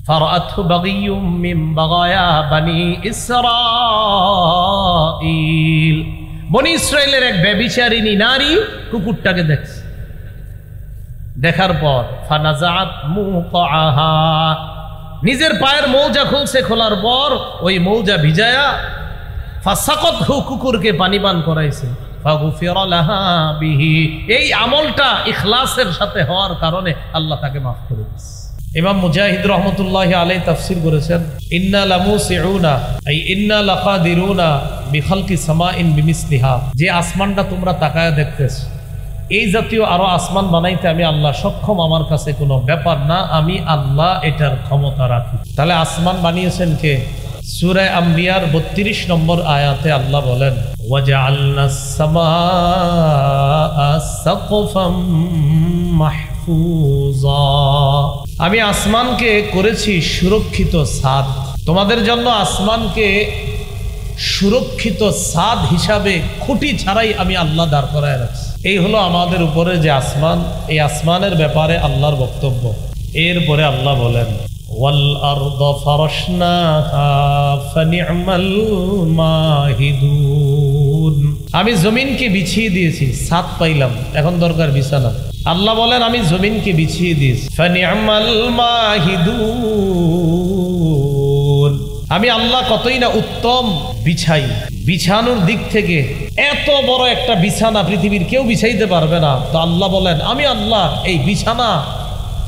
ফারাআতহু বাগিয়্যুম মিন বাগায়া বানি ইসরাঈল। বনি ইসরাইলের এক ব্যভিচারিণী নারী কুকুরটাকে দেখছে, দেখার পর ফানাজাআত মুকাআহা, নিজের পায়ের মৌজা খুলছে, খোলার পর ওই মৌজা ভিজায়া ফাসাকাতহু, কুকুরকে পানি পান করাইছে। ফাগুফিরা লাহা বিহি, এই আমলটা ইখলাসের সাথে হওয়ার কারণে আল্লাহ তাকে মাফ করে দিয়েছে। ইমাম মুজাহিদ রাহমাতুল্লাহি আলাইহি তাফসীর করেছেন, ইন্না লামুসিউনা আই ইন্না লাকাদিরুনা বিখালকি সামাইন বিমিসলিহা, যে আসমানটা তোমরা তাকায় দেখতেছো, এই জাতীয় আরো আসমান বানাইতে আমি আল্লাহ সক্ষম, আমার কাছে কোনো ব্যাপার না, আমি আল্লাহ এটার ক্ষমতা রাখি। তাহলে আসমান বানিয়েছেন কে? সূরা আম্বিয়ার 32 নম্বর আয়াতে আল্লাহ বলেন, ওয়াজআলনাস সামাআ সাকফাম মাহফুজা, আমি আসমানকে করেছি সুরক্ষিত ছাদ। তোমাদের জন্য আসমানকে সুরক্ষিত ছাদ হিসাবে খুঁটি ছাড়াই আমি আল্লাহ দাঁড় করায় রাখছি। এই হলো আমাদের উপরে যে আসমান, এই আসমানের ব্যাপারে আল্লাহর বক্তব্য। এরপরে আল্লাহ বলেন, ওয়াল আরদ ফারাশনাহা ফানি'মাল মাহিদুন, আমি জমিনকে বিছিয়ে দিয়েছি, ছাদ পাইলাম, এখন দরকার বিছানা। আল্লাহ বলেন আমি জমিনকে বিছিয়ে দিয়েছি, ফানি'মাল মাহিদুন, আমি আল্লাহ কতই না উত্তম বিছাই। বিছানোর দিক থেকে এত বড় একটা বিছানা পৃথিবীর কেউ বিছাইতে পারবে না। তো আল্লাহ বলেন আমি আল্লাহ এই বিছানা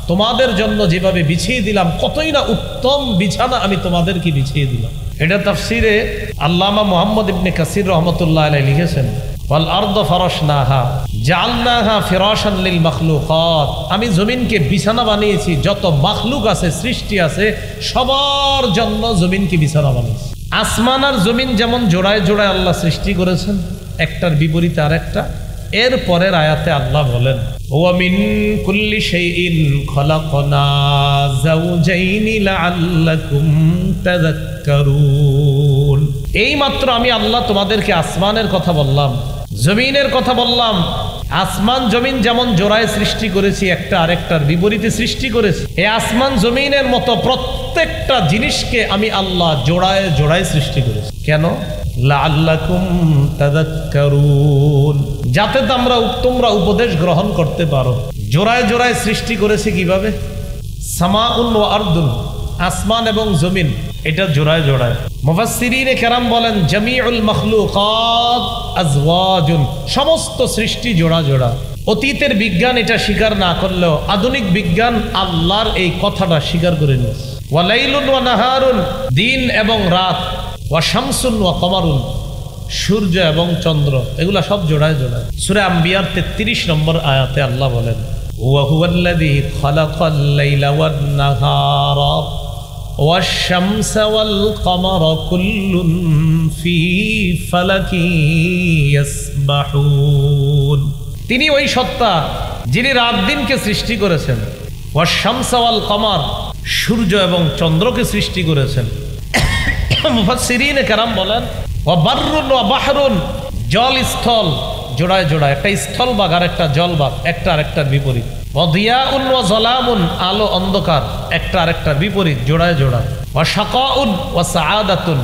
তোমাদের জন্য যেভাবে বিছিয়ে দিলাম, কতই না উত্তম বিছানা আমি তোমাদেরকে বিছিয়ে দিলাম। এটা তাফসিরে আল্লামা মুহাম্মদ ইবনে কাসির রাহমাতুল্লাহ আলাইহি লিখেছেন, ওয়াল আরদ ফারাশনাহা জাআলনাহা ফিরাশান লিল মাখলুকাত, আমি জমিনকে বিছানা বানিয়েছি, যত মাখলুক আছে, সৃষ্টি আছে, সবার জন্য জমিনকে বিছানা বানিয়েছি। আসমান আর জমিন যেমন জোড়ায় জোড়ায় আল্লাহ সৃষ্টি করেছেন, একটার বিপরীতে আরেকটা। এর পরের আয়াতে আল্লাহ বলেন, ওয়া মিন কুল্লি শাইইন খালাকনা যাওজাইনি লাআল্লাকুম তাযাক্কারুন, এই মাত্র আমি আল্লাহ তোমাদেরকে আসমানের কথা বললাম, জমিনের কথা বললাম। আসমান জমিন যেমন জোড়ায় সৃষ্টি করেছি, একটা আরেকটার বিপরীতে সৃষ্টি করেছি। এই আসমান জমিনের মতো প্রত্যেকটা জিনিসকে আমি আল্লাহ জোড়ায় জোড়ায় সৃষ্টি করেছি। কেন? লাআল্লাকুম তাযাক্কারুন, যাতে তোমরা উপদেশ গ্রহণ করতে পারো। জোড়ায় জোড়ায় সৃষ্টি করেছি কিভাবে? সামাউন ওয়া আরদুন, আসমান এবং জমিন, এটা জোড়ায় জোড়ায়। মুফাসসিরিনে কেরাম বলেন, জামিউল মাখলুকাত আজওয়াজুন, সমস্ত সৃষ্টি জোড়া জোড়া। অতীতের বিজ্ঞান এটা স্বীকার না করলেও আধুনিক বিজ্ঞান আল্লাহর এই কথাটা স্বীকার করে নিয়েছে। ওয়া লাইলুন ওয়া নাহারুন, দিন এবং রাত, ওয়া শামসুন ওয়া কমারুন, সূর্য এবং চন্দ্র, এগুলা সব জোড়ায় জোড়ায়। সূরা আম্বিয়ার 33 নম্বর আয়াতে আল্লাহ বলেন, ওয়া হুয়াল্লাযী খালাকাল লাইলা ওয়ান নাহারা والشمس والقمر كل في فلك يسبحون, তিনি ওই সত্তা যিনি রাত দিনকে সৃষ্টি করেছেন। والشمس والقمر, সূর্য এবং চন্দ্রকে সৃষ্টি করেছেন। মুফাসসিরিনে কেরাম বলেন, ওয়াবাররুন ওয়া বাহরুন, জল স্থল জোড়ায় জোড়ায়, একটা স্থল ভাগ আর একটা জল ভাগ, একটা আরেকটার বিপরীত। ওয়াদিয়াউন ওয়া যালামুন, আলো অন্ধকার, একটা আরেকটার বিপরীত, জোড়ায় জোড়ায়। ওয়া শাকাউন ওয়া সাআদাতুন,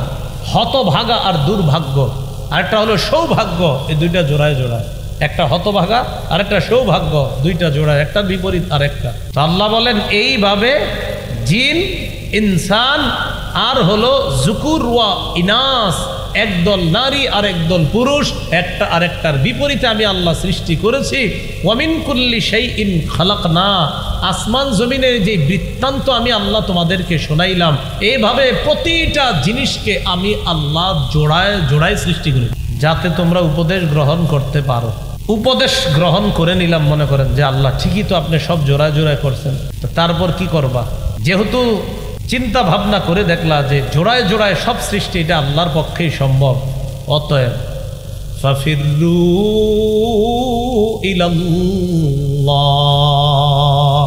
হতভাগা আর দুর্ভাগ্য, আরেকটা হলো সৌভাগ্য, এই দুইটা জোড়ায় জোড়ায়। একটা হতভাগা আর একটা সৌভাগ্য, দুইটা জোড়ায়, একটা বিপরীত আর একটা। তো আল্লাহ বলেন এইভাবে জিন, ইনসান আর হলো যুকুর ওয়া ইনাস, একদল নারী আর একদল পুরুষ, একটা আরেকটার বিপরীতে আমি আল্লাহ সৃষ্টি করেছি। ওয়া মিন কুল্লি শাইইন খালাকনা, আসমান জমিনের যে বৃত্তান্ত আমি আল্লাহ তোমাদেরকে শোনাইলাম, এইভাবে প্রতিটা জিনিসকে আমি আল্লাহ জোড়ায় জোড়ায় সৃষ্টি করি, যাতে তোমরা উপদেশ গ্রহণ করতে পারো। উপদেশ গ্রহণ করে নিলাম, মনে করেন যে আল্লাহ ঠিকই তো আপনি সব জোড়ায় জোড়ায় করছেন, তো তারপর কি করবা? যেহেতু চিন্তা ভাবনা করে দেখলা যে জোড়ায় জোড়ায় সব সৃষ্টি এটা আল্লাহর পক্ষেই সম্ভব, অতএব ফাফিরু ইলাল্লাহ,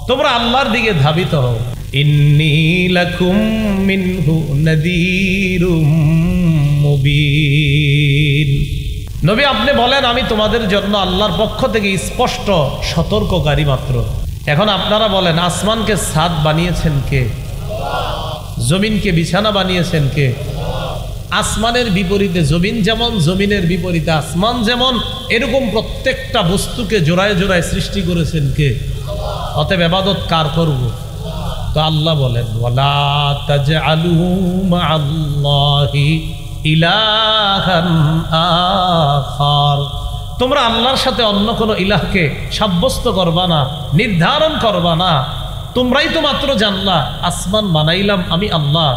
তোমরা আল্লাহর দিকে ধাবিত হও। ইন্নী লাকুম মিনহু নাযীরুম মুবিন, নবী আপনি বলেন আমি তোমাদের জন্য আল্লাহর পক্ষ থেকে স্পষ্ট সতর্ককারী মাত্র। এখন আপনারা বলেন আসমানকে ছাদ বানিয়েছেন কে? জমিনকে বিছানা বানিয়েছেন কে? আসমানের বিপরীতে জমিন যেমন, জমিনের বিপরীতে আসমান যেমন, এরকম প্রত্যেকটা বস্তুকে জোড়ায় জোড়ায় সৃষ্টি করেছেন কে? অতএব ইবাদত কার করব? তো আল্লাহ বলেন ওয়ালা তাজআলু মাআল্লাহি ইলাহান আখার, তোমরা আল্লাহর সাথে অন্য কোনো ইলাহকে সাব্যস্ত করবা না, নির্ধারণ করবা না। তোমরাই তো মাত্র জানলা আসমান বানাইলাম আমি আল্লাহ,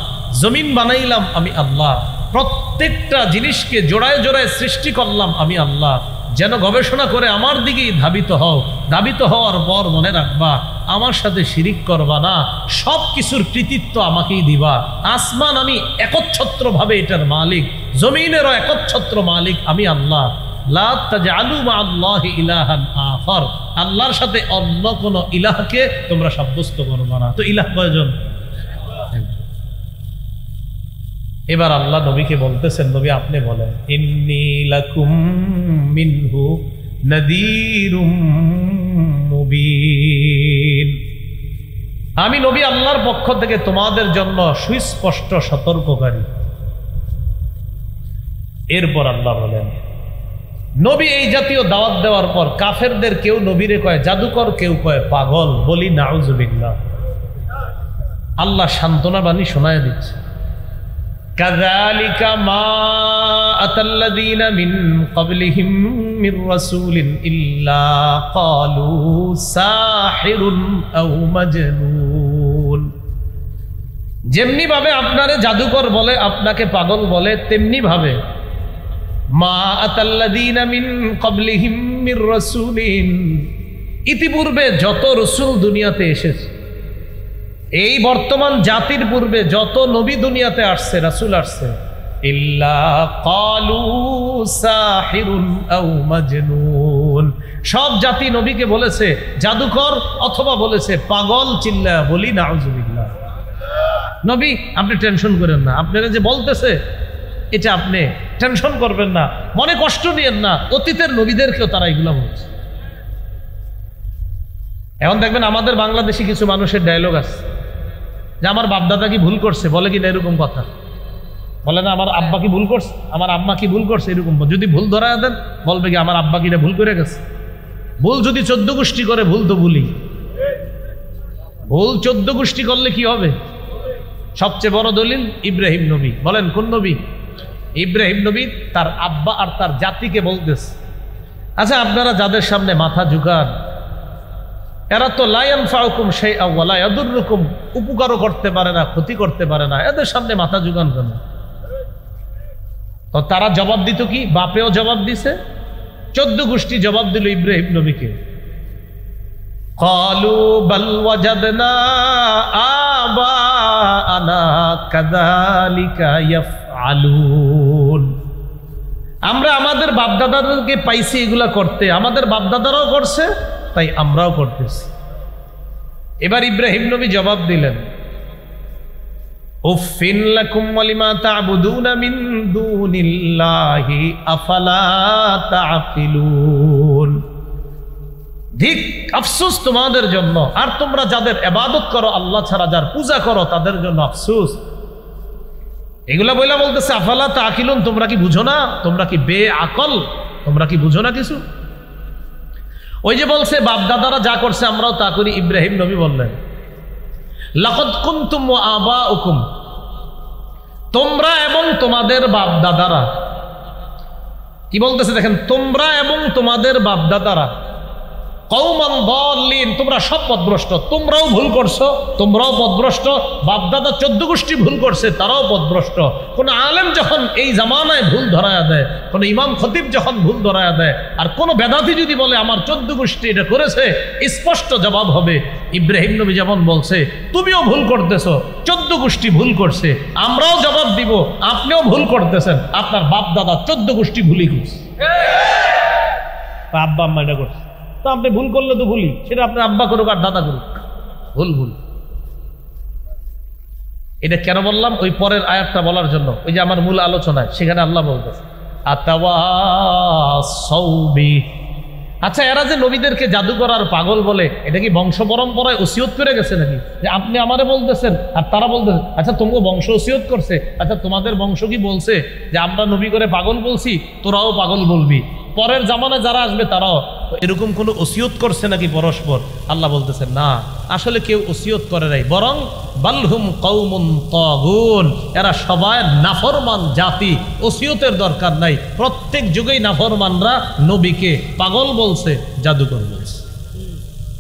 জমিন বানাইলাম আমি আল্লাহ, প্রত্যেকটা জিনিসকে জোড়ায় জোড়ায় সৃষ্টি করলাম আমি আল্লাহ। যেন গবেষণা করে আমার দিকেই ধাবিত হও, ধাবিত হওয়ার পর মনে রাখবা আমার সাথে শিরিক করবা না, সব কিছুর কৃতিত্ব আমাকেই দিবা। আসমান আমি একচ্ছত্রভাবে এটার মালিক, জমিনেরও একচ্ছত্র মালিক আমি আল্লাহ। লা তাজআলু মাআল্লাহি ইলাহান আখার, আল্লাহর সাথে অন্য কোন ইলাহকে তোমরা সাব্যস্ত করবা না। তো ইলাহ কয়জন? এবার আল্লাহ নবীকে বলতেছেন, নবী আপনি বলেন ইন্নী লাকুম মিনহু নাযীরুম মুবিন, আমি নবী আল্লাহর পক্ষ থেকে তোমাদের জন্য সুস্পষ্ট সতর্ককারী। এরপর আল্লাহ বলেন নবী এই জাতীয় দাওয়াত দেওয়ার পর কাফেরদের কেউ নবীরে কয় জাদুকর, কেউ কয় পাগল, বলি নাউজুবিল্লাহ। আল্লাহ সান্ত্বনা বাণী শোনায় দিচ্ছে কাযালিকা মা আতাল্লাযীনা মিন ক্বাবলিহিম মির রাসূলিন ইল্লা ক্বালু সাহিরুন আও মাজনুন, যেমনি ভাবে আপনারে জাদুকর বলে, আপনাকে পাগল বলে, তেমনি ভাবে মা আতাল্লাযীনা মিন ক্বাবলিহিম মির রাসূলিন, ইতিপূর্বে যত রাসূল দুনিয়াতে এসেছে, এই বর্তমান জাতির পূর্বে যত নবী দুনিয়াতে আসছে, রাসূল আসছে, ইল্লা ক্বালু সাহিরুন আও মাজনুন, সব জাতি নবীকে বলেছে জাদুকর অথবা বলেছে পাগল। চিল্লা বলি নাউজুবিল্লাহ। নবী আপনি টেনশন করেন না, আপনারা যে বলতেছে এটা আপনি টেনশন করবেন না, মনে কষ্ট নিয়েন না, অতীতের নবীদেরকেও তারা এগুলো বলছে। এখন দেখবেন আমাদের বাংলাদেশি কিছু মানুষের ডায়লগ আছে যে আমার বাপদাদা কি ভুল করছে, বলে কি না এরকম কথা, বলে না আমার আব্বা কি ভুল করছে, আমার আম্মা কি ভুল করছে, এরকম যদি ভুল ধরা দেন বলবে কি আমার আব্বা কিনা ভুল করে গেছে। ভুল যদি 14 গোষ্ঠী করে ভুল তো ভুলই, ভুল 14 গোষ্ঠী করলে কি হবে? সবচেয়ে বড় দলিল ইব্রাহিম নবী। বলেন কোন নবী? ইব্রাহিম নবী তার আব্বা আর তার জাতিকে বলতেছে, আচ্ছা আপনারা যাদের সামনে মাথা ঝুঁকান এরা তো লা ইয়ানফাউকুম শাইআ ওয়া লা ইয়াদুররুকুম, উপকারও করতে পারে না, ক্ষতি করতে পারে না, এদের সামনে মাথা ঝুঁকান কেন? তো তারা জবাব দিত কি? বাপেও জবাব দিছে, 14 গোষ্ঠী জবাব দিল ইব্রাহিম নবীকে, ক্বালু বাল ওয়াজাদনা আবাআনা কাযালিকা ইয়াফআলুন, আমরা আমাদের বাপদাদাদেরকে পাইছি এগুলা করতে, আমাদের বাপদাদারাও করছে তাই আমরাও করতেছি। এবার ইব্রাহিম নবী জবাব দিলেন উফিন লাকুম ওয়া লিমা তা'বুদুনা মিন দুনিল্লাহি আফালা তা'কিলুন, ধিক আফসোস তোমাদের জন্য, আর তোমরা যাদের ইবাদত করো আল্লাহ ছাড়া, যার পূজা করো তাদের জন্য আফসোস। এগুলা বইলা বলতেছে আফালা তা'কিলুন, তোমরা কি বুঝো না? তোমরা কি বেআকল? তোমরা কি বুঝো না কিছু? ওই যে বলছে বাপ দাদারা যা করছে আমরাও তা করি, ইব্রাহিম নবী বললেন লাকাদ কুনতুম ওয়া আবাউকুম, তোমরা এবং তোমাদের বাপ দাদারা, কি বলতেছে দেখেন, তোমরা এবং তোমাদের বাপ দাদারা কওমান দাল্লিন, তোমরা সব পথভ্রষ্ট, তোমরাও ভুল করছো, তোমরাও পথভ্রষ্ট, বাপদাদা 14 গোষ্ঠী ভুল করছে তারাও পথভ্রষ্ট। কোন আলেম যখন এই জামানায় ভুল ধরায়া দেয়, কোন ইমাম খতিব যখন ভুল ধরায়া দেয়, আর কোন বেদাতি যদি বলে আমার 14 গোষ্ঠী এটা করেছে, স্পষ্ট জবাব হবে ইব্রাহিম নবী যেমন বলছে তুমিও ভুল করতেছো, 14 গোষ্ঠী ভুল করছে, আমরাও জবাব দিব আপনিও ভুল করতেছেন, আপনার বাপ দাদা 14 গোষ্ঠী ভুলই করছে, আব্বা আম্মা এটা করছে, তো আপনি ভুল করলে তো ভুলি, সেটা আপনার আব্বা করুক আর দাদা করুক, ভুল ভুল। এটা কেন বললাম? ওই পরের আয়াতটা বলার জন্য, ওই যে আমার মূল আলোচনায় সেখানে আল্লাহ বলতেছে আতাওয়াসাউ বি, আচ্ছা, এরা যে নবীদেরকে জাদুকর আর পাগল বলে, এটা কি বংশ পরম্পরায় ওসিয়ত করে গেছে নাকি? যে আপনি আমারে বলতেছেন আর তারা বলতেছেন, আচ্ছা তোমাকে বংশ ওসিয়ত করছে, আচ্ছা তোমাদের বংশ কি বলছে যে আমরা নবী করে পাগল বলছি, তোরাও পাগল বলবি? পরের জামানায় যারা আসবে তারাও এরকম কোনো ওসিয়ত করছে নাকি পরস্পর? আল্লাহ বলতেছেন না, আসলে কেউ ওসিয়ত করে নাই, বরং বালহুম কওমুন তাগুন, এরা সবাই নাফরমান জাতি। ওসিয়তের দরকার নাই, প্রত্যেক যুগেই নাফরমানরা নবীকে পাগল বলছে, জাদুকর বলছে।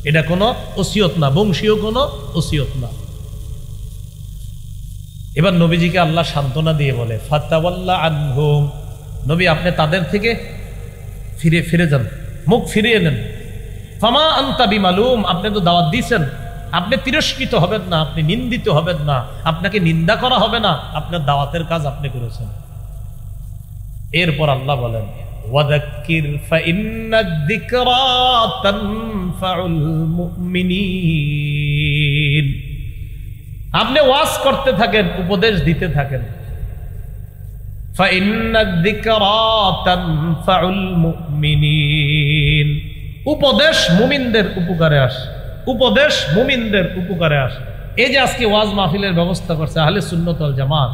এটা কোনো ওসিয়ত না, বংশীয় কোনো ওসিয়ত না। এবার নবীজিকে আল্লাহ সান্ত্বনা দিয়ে বলে ফাতাওয়াল্লা আনহুম, নবী আপনি তাদের থেকে ফিরে যান, মুখ ফিরিয়ে নেন। ফামা আনতা বিমালুম, আপনি তো দাওয়াত দিয়েছেন, আপনি তিরস্কৃত হবেন না, আপনি নিন্দিত হবেন না, আপনাকে নিন্দা করা হবে না, আপনার দাওয়াতের কাজ আপনি করেছেন। এরপর আল্লাহ বলেন ওয়াযাক্কির ফাইন্নায-যিকরা তানফাউল মুমিনিন, আপনি ওয়াজ করতে থাকেন, উপদেশ দিতে থাকেন। ফাইন্নায-যিকরা তানফাউল মুমিনিন, উপদেশ মুমিনদের উপকারে আসে, উপদেশ মুমিনদের উপকারে আসে। এই যে আজকে ওয়াজ মাহফিলের ব্যবস্থা করছে আহলে সুন্নাত ওয়াল জামাত,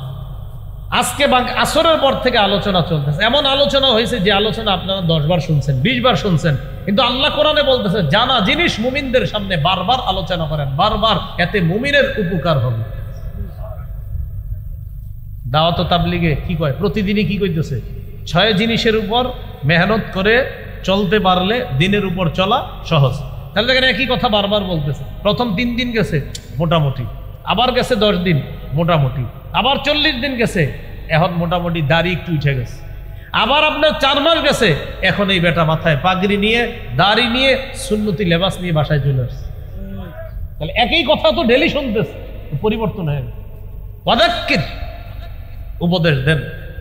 আজকে আসরের পর থেকে আলোচনা চলতেছে। এমন আলোচনা হয়েছে যে আলোচনা আপনারা 10 বার শুনছেন, 20 বার শুনছেন, কিন্তু আল্লাহ কোরআনে বলতেছে জানা জিনিস মুমিনদের সামনে বারবার আলোচনা করেন, বারবার, এতে মুমিনের উপকার হবে। দাওয়াত ও তাবলীগে কি কয়, প্রতিদিনই কি কইতেছে, 6 জিনিসের উপর মেহনত করে চলতে পারলে দিনের উপর চলা সহজ। তাহলে দেখেন একই কথা বারবার বলতেছে। প্রথম 3 দিন গেছে মোটামুটি, আবার গেছে 10 দিন মোটামুটি, আবার 40 দিন গেছে, এখন মোটামুটি দাড়ি একটু উঠে গেছে, আবার আপনার 4 মাস গেছে, এখন এই বেটা মাথায় পাগড়ি নিয়ে, দাড়ি নিয়ে, সুন্নতি লেবাস নিয়ে বাসায় চলে আসছে। তাহলে একই কথা তো ডেলি শুনতেছে, পরিবর্তন হয়ে গেছে। ওয়াযাক্কির, উপদেশ দেন,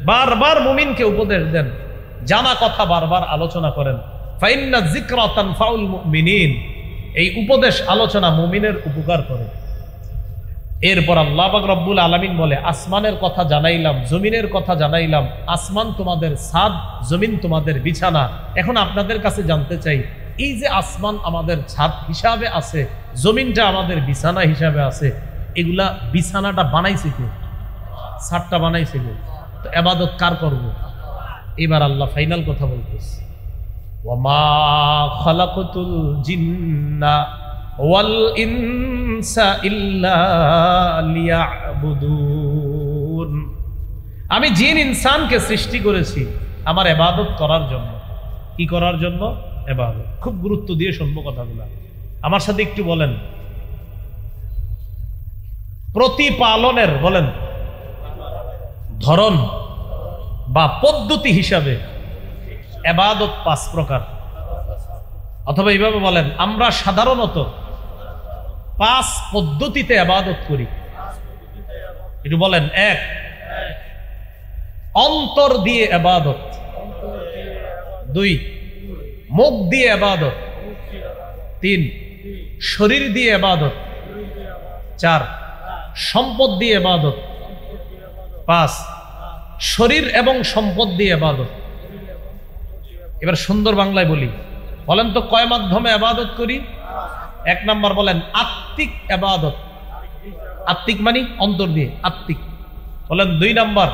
বারবার মুমিনকে উপদেশ দেন, জানা কথা বারবার আলোচনা করেন। ফাইন্নায-যিকরা তানফাউল মুমিনিন, এই উপদেশ আলোচনা মুমিনের উপকার করে। এরপর আল্লাহ পাক রব্বুল আলামিন বলে আসমানের কথা জানাইলাম, জমিনের কথা জানাইলাম, আসমান তোমাদের ছাদ, জমিন তোমাদের বিছানা। এখন আপনাদের কাছে জানতে চাই, এই যে আসমান আমাদের ছাদ হিসাবে আছে, জমিনটা আমাদের বিছানা হিসাবে আছে, এগুলা বিছানাটা বানাইছে কে? ছাদটা বানাইছে কে? তো ইবাদত কার করব? এবার আল্লাহ ফাইনাল কথা বলতেছে ওয়ামা খালাকতুল জিন্না ওয়াল ইনসা ইল্লা লিয়াবুদুন, আমি জিন ইনসানকে সৃষ্টি করেছি আমার ইবাদত করার জন্য। কি করার জন্য? ইবাদত। খুব গুরুত্ব দিয়ে শুনবো কথাগুলো, আমার সাথে একটু বলেন। প্রতিপালনের বলেন ধরন বা পদ্ধতি হিসাবে ইবাদত 5 প্রকার, অথবা এইভাবে বলেন আমরা সাধারণত 5 পদ্ধতিতে ইবাদত করি। একটু বলেন। 1, অন্তর দিয়ে ইবাদত। 2, মুখ দিয়ে ইবাদত। 3, শরীর দিয়ে ইবাদত। 4, সম্পদ দিয়ে ইবাদত। 5, শরীর এবং সম্পদ দিয়ে ইবাদত। এবার সুন্দর বাংলায় বলি, বলেন তো কয় মাধ্যমে ইবাদত করি? 1 নাম্বার বলেন আত্মিক ইবাদত। আত্মিক মানে অন্তর দিয়ে, আত্মিক। বলেন 2 নাম্বার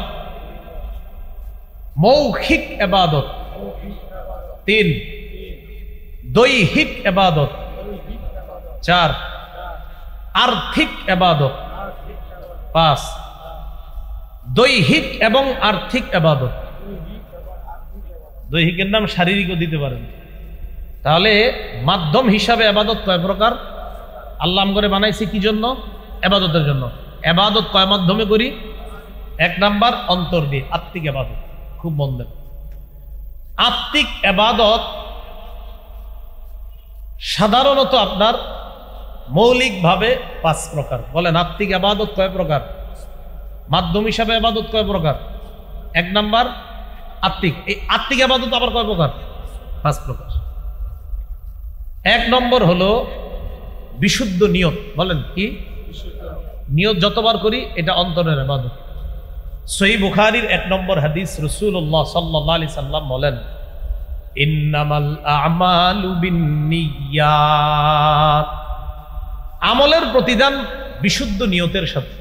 মৌখিক ইবাদত। 3, দৈহিক ইবাদত। 4, আর্থিক ইবাদত। 5, দৈহিক এবং আর্থিক ইবাদত। দৈহিকের নাম শারীরিকও দিতে পারেন। তাহলে মাধ্যম হিসাবে ইবাদত কয় প্রকার? আল্লাহ করে বানাইছে কি জন্য? ইবাদতের জন্য। ইবাদত কয় মাধ্যমে করি? 1 নাম্বার অন্তর দিয়ে, আত্মিক ইবাদত। খুব মন দেন, আত্মিক ইবাদত সাধারণত আপনার মৌলিকভাবে 5 প্রকার। বলেন আত্মিক ইবাদত কয় প্রকার? মাধ্যম হিসাবে ইবাদত কয় প্রকার? 1 নাম্বার আত্মিক। এই আত্মিক ইবাদত আবার কয় প্রকার? 5 প্রকার। 1 নম্বর হলো বিশুদ্ধ নিয়ত। বলেন কি? নিয়ত যতবার করি এটা অন্তরের ইবাদত। সহিহ বুখারীর 1 নম্বর হাদিস, রাসূলুল্লাহ সাল্লাল্লাহু আলাইহি সাল্লাম বলেন ইন্নামাল আমালু বিন্নিয়াত। আমলের প্রতিদান বিশুদ্ধ নিয়তের সাথে,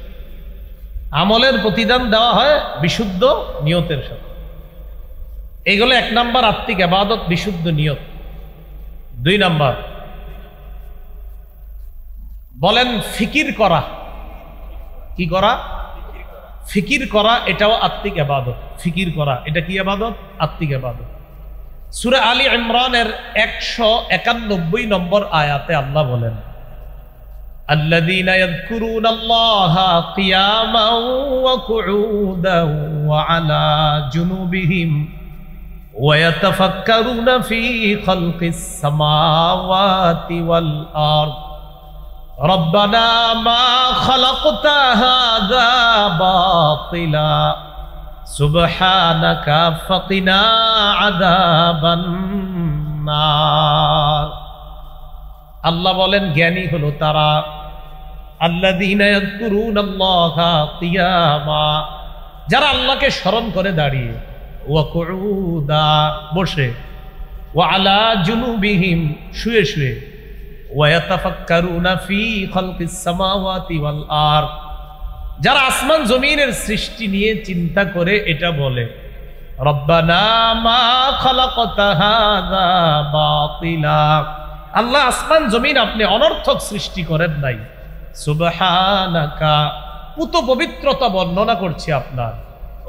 আমলের প্রতিদান দেওয়া হয় বিশুদ্ধ নিয়তের সাথে। এইগুলো 1 নাম্বার আত্মিক ইবাদত, বিশুদ্ধ নিয়ত। 2 নাম্বার বলেন ফিকির করা। কি করা? ফিকির করা, এটাও আত্মিক ইবাদত। ফিকির করা এটা কি ইবাদত? আত্মিক ইবাদত। সূরা আলী ইমরানের 191 নম্বর আয়াতে আল্লাহ বলেন, আল্লাযীনা ইয়াযকুরুনাল্লাহা কিয়ামান ওয়া কুউদান ওয়া আলা জুনুবিহিম ওয়া ইয়াতাফাক্কারুনা ফী খালকিস সামাওয়াতি ওয়াল আরদ রব্বানা মা খালাকতা হাযা বাতিলা সুবহানাকা ফাকিনা আযাবান নার। আল্লাহ বলেন জ্ঞানী হলো তারা, আল্লাযীনা ইয়াযকুরুনাল্লাহা কিয়ামা, যারা আল্লাহকে স্মরণ করে দাঁড়িয়ে, ওয়া কুউদা বসে, ওয়া আলা জুনুবিহিম শুয়ে শুয়ে, ওয়া ইয়াতাফাক্কারুনা ফী খালকিস সামাওয়াতি ওয়াল আরদ, যারা আসমান জমিনের সৃষ্টি নিয়ে চিন্তা করে এটা বলে, রব্বানা মা খালাকতা হাযা বাতিলা, আল্লাহ আসমান জমিন আপনি অনর্থক সৃষ্টি করেন নাই, সুবহানাকা, পুত পবিত্রতা বর্ণনা করছি আপনার,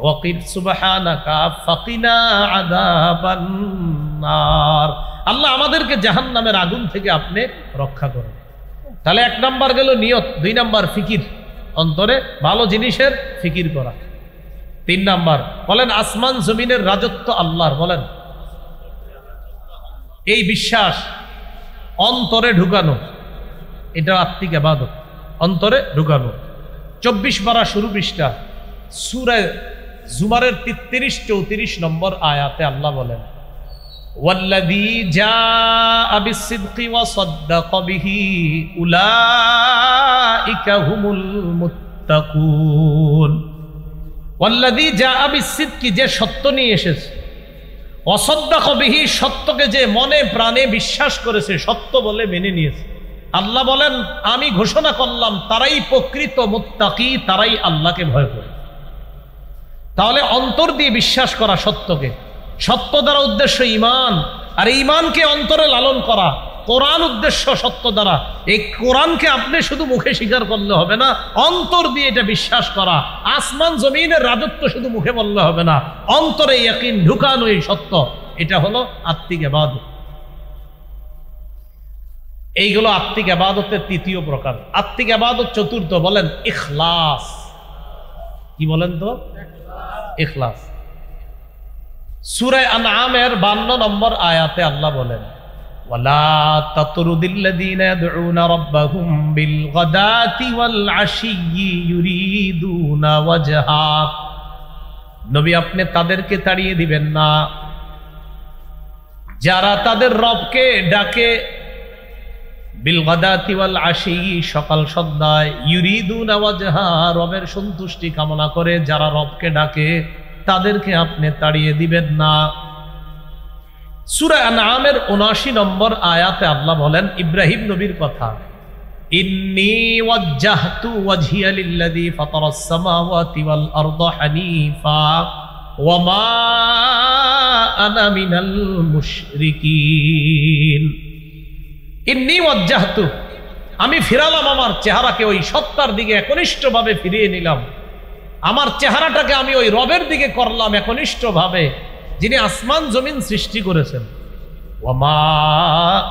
ওয়াকিব সুবহানাকা ফাকিনা আযাবান নার, আল্লাহ আমাদেরকে জাহান্নামের আগুন থেকে আপনি রক্ষা করেন। তাহলে 1 নাম্বার গেল নিয়ত, 2 নাম্বার ফিকির, অন্তরে ভালো জিনিসের ফিকির করা। 3 নাম্বার বলেন আসমান জমিনের রাজত্ব আল্লাহর, বলেন এই বিশ্বাস অন্তরে ঢুকানো, এটা আত্মিক ইবাদত, অন্তরে ঢুকানো। 24 পারা শুরু পৃষ্ঠা সূরা জুমারের 33-34 নম্বর আয়াতে আল্লাহ বলেন, ওয়াল্লাযী জাআ বিস-সিদকি ওয়া সাদ্দাকা বিহি উলাইকা হুমুল মুত্তাকুন। ওয়াল্লাযী জাআ বিস-সিদকি, যে সত্য নিয়ে এসেছে, ওয়া সাদ্দাকা বিহি, সত্যকে যে মনে প্রাণে বিশ্বাস করেছে, সত্য বলে মেনে নিয়েছে। আল্লাহ বলেন আমি ঘোষণা করলাম তারাই প্রকৃত মুত্তাকি, তারাই আল্লাহকে ভয় করে। তাহলে অন্তর দিয়ে বিশ্বাস করা সত্যকে, সত্য দ্বারা উদ্দেশ্য ঈমান, আর ঈমানকে অন্তরে লালন করা। কোরআন উদ্দেশ্য সত্য দ্বারা, এই কোরআনকে আপনি শুধু মুখে স্বীকার করলে হবে না, অন্তর দিয়ে এটা বিশ্বাস করা। আসমান জমিনের রাজত্ব শুধু মুখে বললে হবে না, অন্তরে ইয়াকিন ঢুকানো এই সত্য, এটা হলো আত্মিক ইবাদত। এইগুলো আত্মিক ইবাদতের 3য় প্রকার। আত্মিক ইবাদত 4র্থ বলেন ইখলাস। কি বলেন তো? ইখলাস। সূরা আনআমের 52 নম্বর আয়াতে আল্লাহ বলেন, ওয়ালা তাতরুদিল্লাযীনা ইয়াদউনা রাব্বাহুম বিল গাদাতি ওয়াল আশিয়্যি ইউরিদুনা ওয়াজহা, নবী আপনি তাদেরকে তাড়িয়ে দিবেন না যারা তাদের রবকে ডাকে, বিল গাদাতি ওয়াল আশিয়্যি, সকাল সন্ধ্যায়, ইউরিদুনা ওয়াজহা, রবের সন্তুষ্টি কামনা করে যারা রবকে ডাকে, তাদেরকে আপনি তাড়িয়ে দিবেন না। সূরা আনআমের ৭৯ নম্বর আয়াতে আল্লাহ বলেন ইব্রাহিম নবীর কথা, ইন্নী ওয়াজ্জাহতু ওয়াজহিয়া লিল্লাযী ফাতারাস সামাওয়াতি ওয়াল আরদা হানিফা ওয়া মা আনা মিনাল মুশরিকিন। ইন্নী ওয়াজ্জাহতু, আমি ফিরালাম আমার চেহারাকে, ওই সত্তার দিকে একনিষ্ঠভাবে ফিরিয়ে নিলাম, আমার চেহারাটাকে আমি ওই রবের দিকে করলাম একনিষ্ঠভাবে, যিনি আসমান জমিন সৃষ্টি করেছেন। ওয়া মা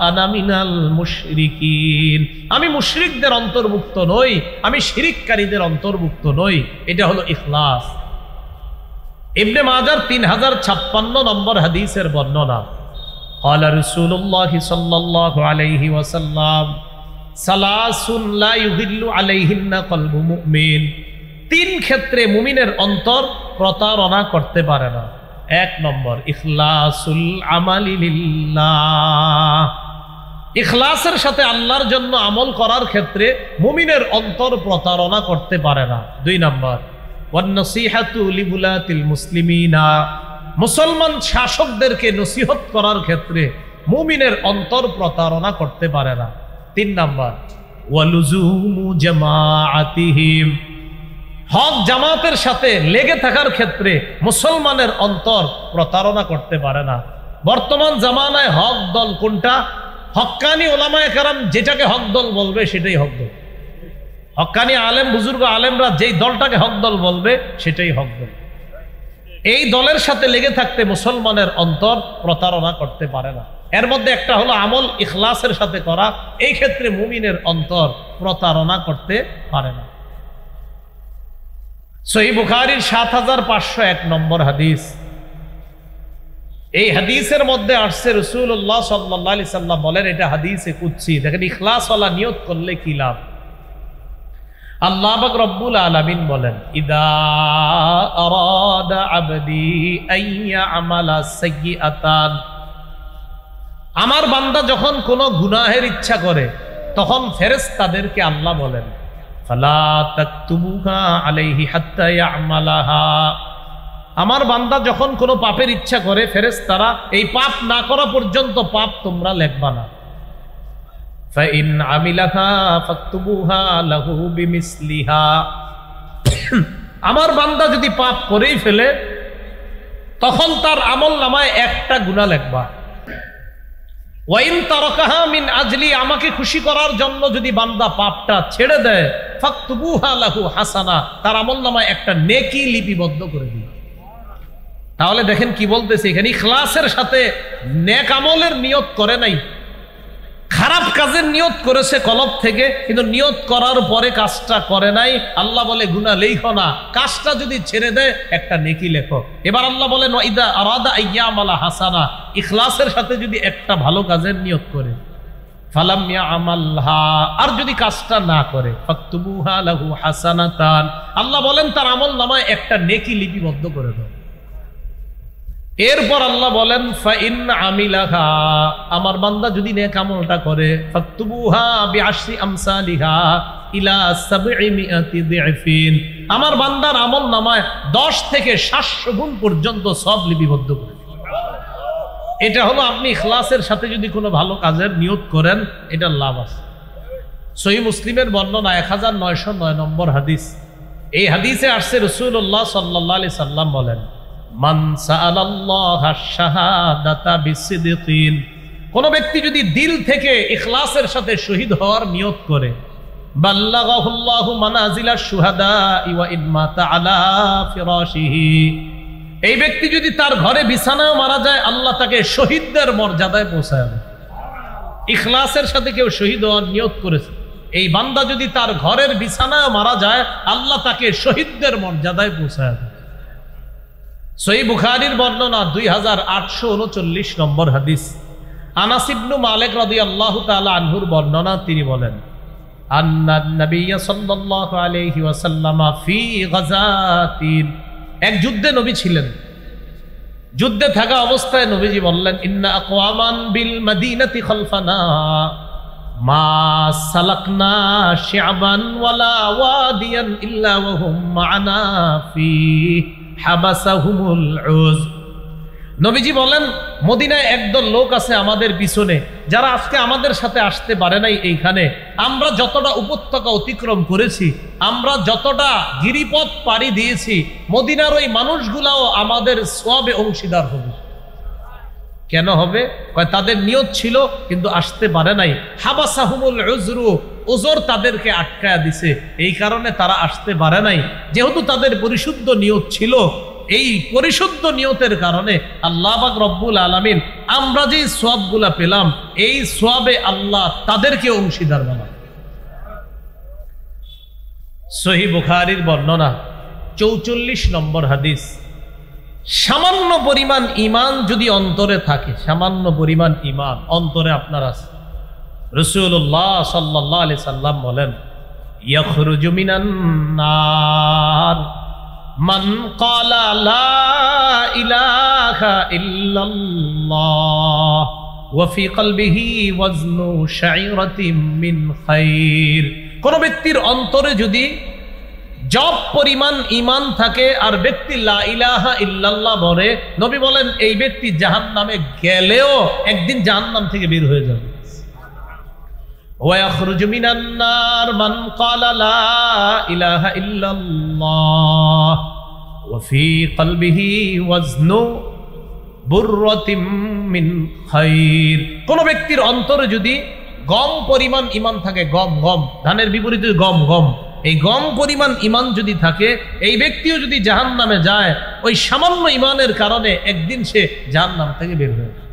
আনা মিনাল মুশরিকিন, আমি মুশরিকদের অন্তর্ভুক্ত নই, আমি শিরিককারীদের অন্তর্ভুক্ত নই। এটা হলো ইখলাস। ইবনে মাজার 3056 নম্বর হাদিসের বর্ণনা, ক্বালা রাসূলুল্লাহ সাল্লাল্লাহু আলাইহি ওয়াসাল্লাম, সালাসুন লা ইউহিল্লু আলাইহিন্না কলবু মুমিন, 3 ক্ষেত্রে মুমিনের অন্তর প্রতারণা করতে পারে না। 1 নম্বর ইখলাসুল আমালি লিল্লাহ, ইখলাসের সাথে আল্লাহর জন্য আমল করার ক্ষেত্রে মুমিনের অন্তর প্রতারণা করতে পারে না। 2 নম্বর ওয়ান নাসিহাতু লিবুলাতিল মুসলিমিনা, মুসলমান শাসকদেরকে নসিহত করার ক্ষেত্রে মুমিনের অন্তর প্রতারণা করতে পারে না। 3 নাম্বার, ওয়ালুজুমু জামাআতিহিম, হক জামাতের সাথে লেগে থাকার ক্ষেত্রে মুসলমানের অন্তর প্রতারণা করতে পারে না। বর্তমান জামানায় হক দল কোনটা? হক্কানি ওলামায়ে কেরাম যেটাকে হক দল বলবে সেটাই হক দল। হক্কানি আলেম বুজুর্গ আলেমরা যেই দলটাকে হক দল বলবে সেটাই হক দল। এই দলের সাথে লেগে থাকতে মুসলমানের অন্তর প্রতারণা করতে পারে না। এর মধ্যে একটা হলো আমল ইখলাসের সাথে করা, এই ক্ষেত্রে মুমিনের অন্তর প্রতারণা করতে পারে না। সহিহ বুখারীর ৭৫০১ নম্বর হাদিস, এই হাদিসের মধ্যে আসছে রাসূলুল্লাহ সাল্লাল্লাহু আলাইহি সাল্লাম বলেন, এটা হাদিসে কুদসি। দেখেন ইখলাসওয়ালা নিয়ত করলে কি লাভ। আল্লাহ পাক রব্বুল আলামিন বলেন, ইদা আরাদা আবদি আইয়া আমালা সাইয়্যাতান, আমার বান্দা যখন কোনো গুনাহের ইচ্ছা করে তখন ফেরেশতাদেরকে আল্লাহ বলেন, ফালা তাকতুবুহা আলাইহি হাত্তা ইয়ামালাহা, আমার বান্দা যখন কোনো পাপের ইচ্ছা করে ফেরেশতারা এই পাপ না করা পর্যন্ত পাপ তোমরা লিখবা না। ফাইন আমিলাহা ফাকতুবুহা লাহু বিমিসলিহা, আমার বান্দা যদি পাপ করেই ফেলে তখন তার আমল নামায় একটা গুনাহ লিখবা। ওয়াইন তারাকাহা মিন আজলি, আমাকে খুশি করার জন্য যদি বান্দা পাপটা ছেড়ে দেয়, ফাকতুবুহা লাহু হাসানা, তার আমল নামায় একটা নেকি লিপিবদ্ধ করে দিই। তাহলে দেখেন কি বলতেছে এখানে, ইখলাসের সাথে নেক আমলের নিয়ত করে নাই, খারাপ কাজের নিয়ত করেছে কলব থেকে, কিন্তু নিয়ত করার পরে কাজটা করে নাই। আল্লাহ বলে গুনাহ লেখো না, কাজটা যদি ছেড়ে দেয় একটা নেকি লেখো। এবার আল্লাহ বলেন, ওয়াইদা আরাদা আইয়ামালা হাসানা, ইখলাসের সাথে যদি একটা ভালো কাজের নিয়ত করে, ফালাম ইয়ামালহা, আর যদি কাজটা না করে, ফাকতুবুহা লাহু হাসানাতান, আল্লাহ বলেন তার আমল নামায় একটা নেকি লিপিবদ্ধ করে দাও। এরপর আল্লাহ বলেন, ফাইন আমিলাহা, আমার বান্দা যদি নেক আমলটা করে, ফাকতুবুহা বিআশরি আমসালিহা ইলা ৭০০ দিফিন, আমার বান্দার আমল নামায় ১০ থেকে ৭০০ গুণ পর্যন্ত সব লিপিবদ্ধ করে। এটা হলো আপনি ইখলাসের সাথে যদি কোনো ভালো কাজের নিয়ত করেন, এটার লাভ আছে। সহিহ মুসলিমের বর্ণনা ১৯০৯ নম্বর হাদিস, এই হাদিসে আসছে রাসূলুল্লাহ সাল্লাল্লাহু আলাইহি সাল্লাম বলেন, মান সাআলাল্লাহা শাহাদাতা বিসিদকিন, কোন ব্যক্তি যদি দিল থেকে ইখলাসের সাথে শহীদ হওয়ার নিয়ত করে, বাল্লাগাহুল্লাহু মানাজিলাশ শুহাদা ওয়া ইন মাতা আলা ফিরাশিহি, এই ব্যক্তি যদি তার ঘরে বিছানায় মারা যায় আল্লাহ তাকে শহীদদের মর্যাদায় পৌঁছায় দেয়। ইখলাসের সাথে কেউ শহীদ হওয়ার নিয়ত করেছে, এই বান্দা যদি তার ঘরের বিছানায় মারা যায় আল্লাহ তাকে শহীদদের মর্যাদায় পৌঁছায় দেয়। সহিহ বুখারীর বর্ণনা ২৮৩৯ নম্বর হাদিস, আনাস ইবনে মালিক রাদিয়াল্লাহু তাআলা আনহুর বর্ণনা, তিনি বলেন, আন্নান নবী সাল্লাল্লাহু আলাইহি ওয়াসাল্লাম ফি গাযাতিন, এক যুদ্ধে নবী ছিলেন, যুদ্ধে থাকা অবস্থায় নবীজি বললেন, ইন্না আকওয়ামান বিল মদিনাতি খালফানা মা সালাকনা শিআবান ওয়ালা ওয়াদিয়ান ইল্লা ওয়া হুম মা'না ফি হাবাসাহুমুল উজ। নবীজি বলেন, মদিনায় একদল লোক আছে আমাদের পিছনে, যারা আজকে আমাদের সাথে আসতে পারে নাই। এইখানে আমরা যতটা উপত্যকা অতিক্রম করেছি, আমরা যতটা গিরিপথ পাড়ি দিয়েছি, মদিনার ওই মানুষগুলাও আমাদের সওয়াবে অংশীদার হবে। কেন হবে? তাদের নিয়ত ছিল কিন্তু আসতে পারে নাই। হাবাসাহুমুল উজরু, ওজর তাদেরকে আটকায়া দিছে, এই কারণে তারা আসতে পারে নাই। যেহেতু তাদের পরিশুদ্ধ নিয়ত ছিল, এই পরিশুদ্ধ নিয়তের কারণে আল্লাহ পাক রব্বুল আলামিন আমরা যে সওয়াবগুলা পেলাম, এই সওয়াবে আল্লাহ তাদেরকে অংশীদার বানান। সহিহ বুখারীর বর্ণনা ৪৪ নম্বর হাদিস, সামান্য পরিমাণ ঈমান যদি অন্তরে থাকে, সামান্য পরিমাণ ঈমান অন্তরে আপনার আছে, রাসূলুল্লাহ সাল্লাল্লাহু আলাইহি সাল্লাম বলেন, ইয়াখরুজু মিনান নার মান ক্বালা লা ইলাহা ইল্লাল্লাহ ওয়া ফি কলবিহি ওয়াজনু শাইরাতিন মিন খাইর। কোন ব্যক্তির অন্তরে যদি জব পরিমাণ ঈমান থাকে আর ব্যক্তি লা ইলাহা ইল্লাল্লাহ বলে, নবী বলেন এই ব্যক্তি জাহান্নামে গেলেও একদিন জাহান্নাম থেকে বের হয়ে যাবে। ওয়া ইয়াখরুজু মিনান নার মান ক্বালা লা ইলাহা ইল্লাল্লাহ ওয়া ফি কলবিহি ওয়াজনু বুররাতিম মিন খায়র। কোন ব্যক্তির অন্তরে যদি গম পরিমাণ ঈমান থাকে, গম ধানের বিপরীতে গম, এই গম পরিমাণ ঈমান যদি থাকে, এই ব্যক্তিও যদি জাহান্নামে যায় ওই সামান্য ঈমানের কারণে একদিন সে জাহান্নাম থেকে বের হয়ে যাবে।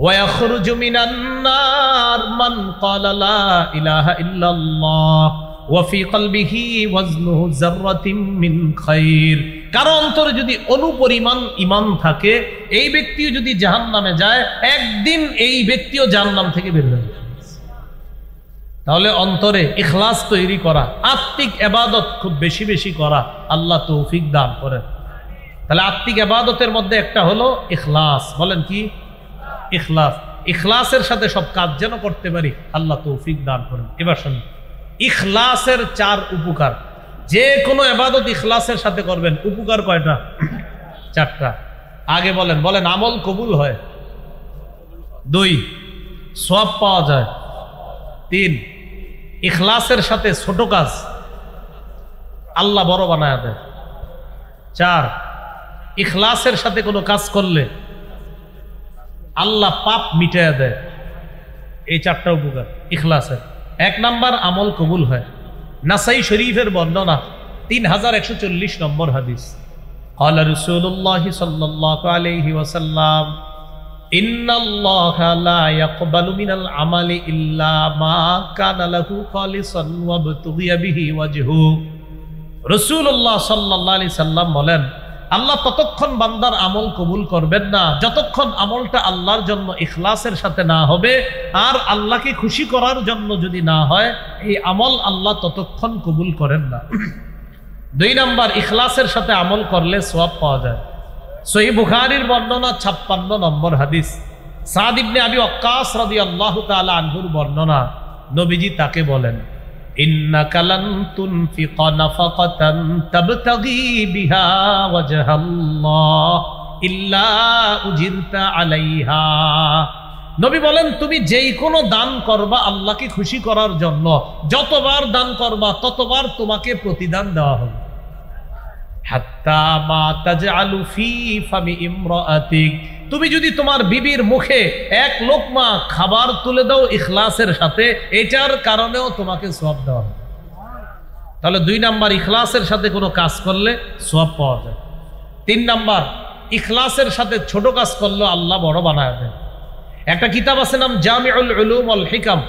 ওয়া ইয়াখরুজু মিনান নার মান ক্বালা লা ইলাহা ইল্লাল্লাহ ওয়া ফি কলবিহি ওয়াজনুহু যাররাতিম মিন খায়র। কারো অন্তরে যদি অনুপরিমাণ ঈমান থাকে, এই ব্যক্তিও যদি জাহান্নামে যায় একদিন এই ব্যক্তিও জাহান্নাম থেকে বের হয়ে যাবে। তাহলে অন্তরে ইখলাস তৈরি করা, আত্মিক ইবাদত খুব বেশি বেশি করা, আল্লাহ তৌফিক দান করেন। তাহলে আত্মিক ইবাদতের মধ্যে একটা হলো ইখলাস। বলেন কি? ইখলাস। ইখলাসের সাথে সব কাজ যেন করতে পারি, আল্লাহ তৌফিক দান করেন। এবার শুনুন, ইখলাসের 4 উপকার। যে কোনো ইবাদত ইখলাসের সাথে করবেন, উপকার কয়টা? 4টা। আগে বলেন আমল কবুল হয়। 2 সওয়াব পাওয়া যায়। 3 ইখলাসের সাথে ছোট কাজ আল্লাহ বড় বানায় দেয়। 4 ইখলাসের সাথে কোনো কাজ করলে আল্লাহ পাপ মিটাইয়া দেয়। এই 4টা উপকার ইখলাসের। 1 নাম্বার, আমল কবুল হয়। নাসাই শরীফের বর্ণনা 3140 নম্বর হাদিস। ক্বালা রাসূলুল্লাহ সাল্লাল্লাহু আলাইহি ওয়াসাল্লাম ইন্নাল্লাহা লা ইয়াকবালু মিনাল আমালি ইল্লা মা কানা লাহু খালিসান ওয়া বুতগিয়া বিহি ওয়াজহু। রাসূলুল্লাহ সাল্লাল্লাহু আলাইহি সাল্লাম বলেন, আল্লাহ ততক্ষণ বান্দার আমল কবুল করবেন না যতক্ষণ আমলটা আল্লাহর জন্য ইখলাসের সাথে না হবে। আর আল্লাহকে খুশি করার জন্য যদি না হয়, এই আমল আল্লাহ ততক্ষণ কবুল করেন না। 2 নাম্বার, ইখলাসের সাথে আমল করলে সওয়াব পাওয়া যায়। সহিহ বুখারীর বর্ণনা 56 নম্বর হাদিস। সাদ ইবনে আবি ওয়াক্কাস রাদিয়াল্লাহু তাআলা আনহুর বর্ণনা, নবীজি তাকে বলেন, ইন্নাকা লান তুনফিকা নাফাকাতান তাবতাগি বিহা ওয়াজহাল্লাহ ইল্লা উজিরতা আলাইহা। নবী বলেন, তুমি যেই কোনো দান করবা আল্লাহকে খুশি করার জন্য, যতবার দান করবা ততবার তোমাকে প্রতিদান দেওয়া হবে। হাত্তা মা তাজআলু ফি ফামি ইমরাআতিক। তুমি যদি তোমার বিবির মুখে 1 লোকমা খাবার তুলে দাও ইখলাসের সাথে, এটার কারণেও তোমাকে সওয়াব দেওয়া হবে। তাহলে 2 নাম্বার, ইখলাসের সাথে কোনো কাজ করলে সওয়াব পাওয়া যায়। 3 নাম্বার, ইখলাসের সাথে ছোট কাজ করলে আল্লাহ বড় বানায় দেয়। একটা কিতাব আছে নাম জামিউল উলুম ওয়াল হিকাম,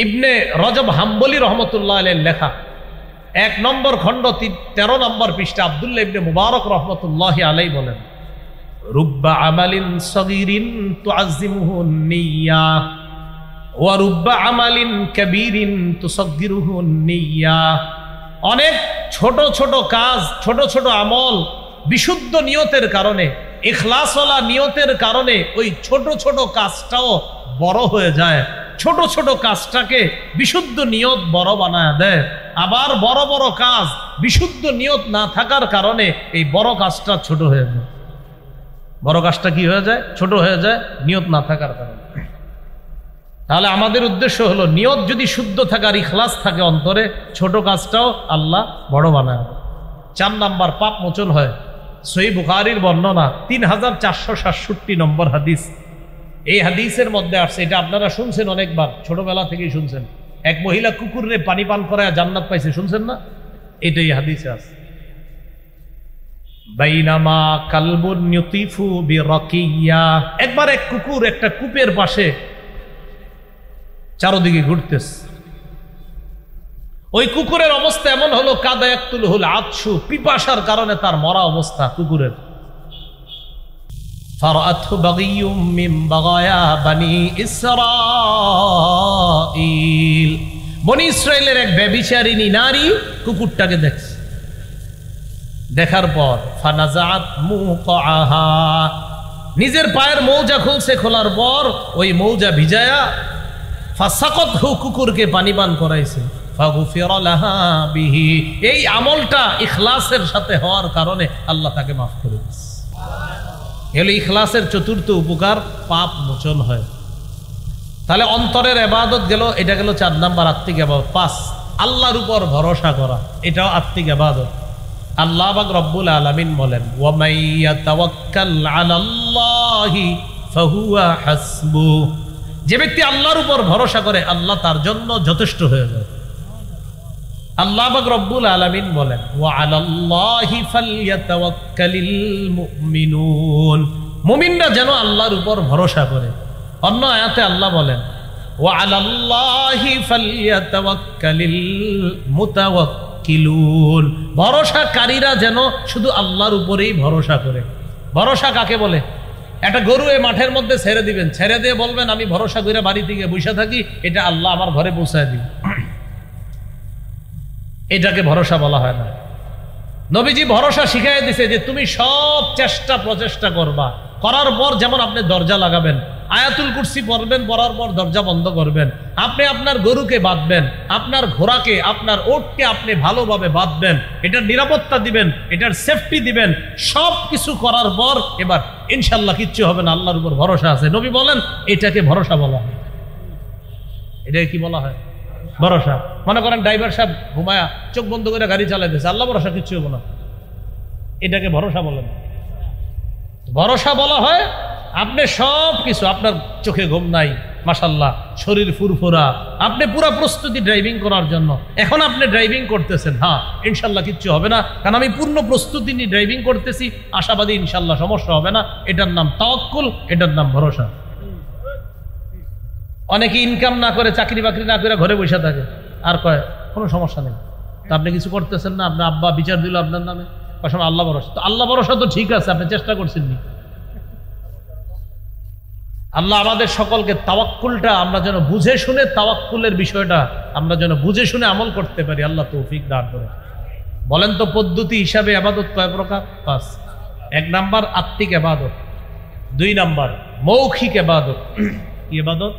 ইবনে রজব হাম্বলি রহমতুল্লাহ আলাইহির লেখা। 1 নম্বর খণ্ড 13 নম্বর পৃষ্ঠা আব্দুল্লাহ ইবনে মুবারক রহমতুল্লাহি আলাইহি বলেন, রুব্বা আমালিন সগীরিন তুআজ্জিমুহু নিয়্যা ওয়া রুব্বা আমালিন কাবীরিন তুসাগগিরুহু নিয়্যা। অনেক ছোট ছোট কাজ, ছোট ছোট আমল বিশুদ্ধ নিয়তের কারণে, ইখলাসওয়ালা নিয়তের কারণে ওই ছোট ছোট কাজটাও বড় হয়ে যায়। ছোট ছোট কাজটাকে বিশুদ্ধ নিয়ত বড় বানায় দেয়। আবার বড় বড় কাজ বিশুদ্ধ নিয়ত না থাকার কারণে এই বড় কাজটা ছোট হয়ে যায়। বড় কাজটা কি হয়ে যায়? ছোট হয়ে যায়, নিয়ত না থাকার কারণে। তাহলে আমাদের উদ্দেশ্য হলো, নিয়ত যদি শুদ্ধ থাকার ইখলাস থাকে অন্তরে, ছোট কাজটাও আল্লাহ বড় বানায়। 4 নাম্বার, পাপ মোচন হয়। সহিহ বুখারীর বর্ণনা 3467 নম্বর হাদিস। এই হাদিসের মধ্যে আসছে, এটা আপনারা শুনছেন অনেকবার, ছোটবেলা থেকেই শুনছেন। এক মহিলা কুকুরে পানি পান করায় জান্নাত পাইছে, শুনছেন না? এটাই হাদিসে আছে। বাইনামা কালবুন ইউতিফু বিরাকিয়া। একবার এক কুকুর একটা কূপের পাশে চারদিকে ঘুরতেছে। ওই কুকুরের অবস্থা এমন হলো, কাদায়াতুলহুল আতশু, পিপাসার কারণে তার মরা অবস্থা কুকুরের। ফারাআতহু বাগিয়ুম মিন বাগায়া বনি ইসরাঈল। বনি ইসরাইলের এক ব্যভিচারিণী নারী কুকুরটাকে দেখছে। দেখার পর ফানাজাআত মুকাআহা, নিজের পায়ের মৌজা খুলছে। খোলার পর ওই মৌজা ভিজায়া ফাসাকাতহু, কুকুরকে পানি পান করাইছে। ফাগফির লাহা বিহি। এই আমলটা ইখলাসের সাথে হওয়ার কারণে আল্লাহ তাকে মাফ করে দিয়েছে। এলো ইখলাসের চতুর্থ উপকার, পাপ মোচন হয়। তাহলে অন্তরের ইবাদত গেল, এটা গেল 4 নাম্বার আত্মিক ইবাদত। 5 আল্লাহর উপর ভরসা করা, এটাও আত্মিক ইবাদত। আল্লাহ পাক রব্বুল আলামিন বলেন ওয়া মাইয়াতাওয়াক্কাল আলাল্লাহি ফাহুয়া হাসবু। যে ব্যক্তি আল্লাহর উপর ভরসা করে আল্লাহ তার জন্য যথেষ্ট হয়ে যায়। আল্লাহ পাক রব্বুল আলামিন বলেন ওয়া আলাল্লাহি ফালইয়াতাওয়াক্কালিল মুমিনুন। মুমিনরা যেন আল্লাহর উপর ভরসা করে। অন্য আয়াতে আল্লাহ বলেন ওয়া আলাল্লাহি ফালইয়াতাওয়াক্কালিল মুতাওয়াক্কিলুন। ভরসাকারীরা যেন শুধু আল্লাহর উপরেই ভরসা করে। ভরসা কাকে বলে? একটা গরু এই মাঠের মধ্যে ছেড়ে দিবেন, ছেড়ে দিয়ে বলবেন আমি ভরসা করে বাড়ি থেকে বসে থাকি, এটা আল্লাহ আমার ঘরে পৌঁছায় দিবে, এটাকে ভরসা বলা হয় না। নবীজি ভরসা শিখাই দিছে যে তুমি সব চেষ্টা প্রচেষ্টা করবা, করার পর যেমন আপনি দরজা লাগাবেন, আয়াতুল কুরসি পড়বেন, পড়ার পর দরজা বন্ধ করবেন। আপনি আপনার গরুকে বাঁধবেন, আপনার ঘোড়াকে, আপনার ওটকে আপনি ভালোভাবে বাঁধবেন, এটার নিরাপত্তা দিবেন, এটার সেফটি দিবেন। সব কিছু করার পর এবার ইনশাল্লাহ কিচ্ছু হবে না, আল্লাহর উপর ভরসা আছে। নবী বলেন এটাকে ভরসা বলা হয়। এটাকে কি বলা হয়? ভরসা। মনে করেন ড্রাইভার সাহেব ঘুমায়া চোখ বন্ধ করে গাড়ি চালাইতেছে, আল্লাহ ভরসা কিচ্ছু হবে না, এটাকে ভরসা বলেন। ভরসা বলা হয় আপনি সব কিছু, আপনার চোখে ঘুম নাই, মাশাআল্লাহ শরীর ফুরফুরা, আপনি পুরা প্রস্তুতি ড্রাইভিং করার জন্য। এখন আপনি ড্রাইভিং করতেছেন, হ্যাঁ ইনশাল্লাহ কিচ্ছু হবে না, কারণ আমি পূর্ণ প্রস্তুতি নিয়ে ড্রাইভিং করতেছি, আশাবাদী ইনশাল্লাহ সমস্যা হবে না। এটার নাম তাওয়াক্কুল, এটার নাম ভরসা। অনেকে ইনকাম না করে, চাকরি বাকরি না করে ঘরে বসে থাকে, আর কয় কোনো সমস্যা নেই। তা আপনি কিছু করতেছেন না, আপনার আব্বা বিচার দিল আপনার নামে, কখন আল্লাহ ভরসা। তো আল্লাহ ভরসা তো ঠিক আছে, আপনি চেষ্টা করছেন নি। আল্লাহ আমাদের সকলকে তাওয়াক্কুলটা আমরা যেন বুঝে শুনে, তাওয়াক্কুলের বিষয়টা আমরা যেন বুঝে শুনে আমল করতে পারি, আল্লাহ তৌফিক দান করে। বলেন তো পদ্ধতি হিসাবে ইবাদত কয় প্রকার? 5। 1 নাম্বার আত্মিক ইবাদত, 2 নাম্বার মৌখিক ইবাদত। কি ইবাদত?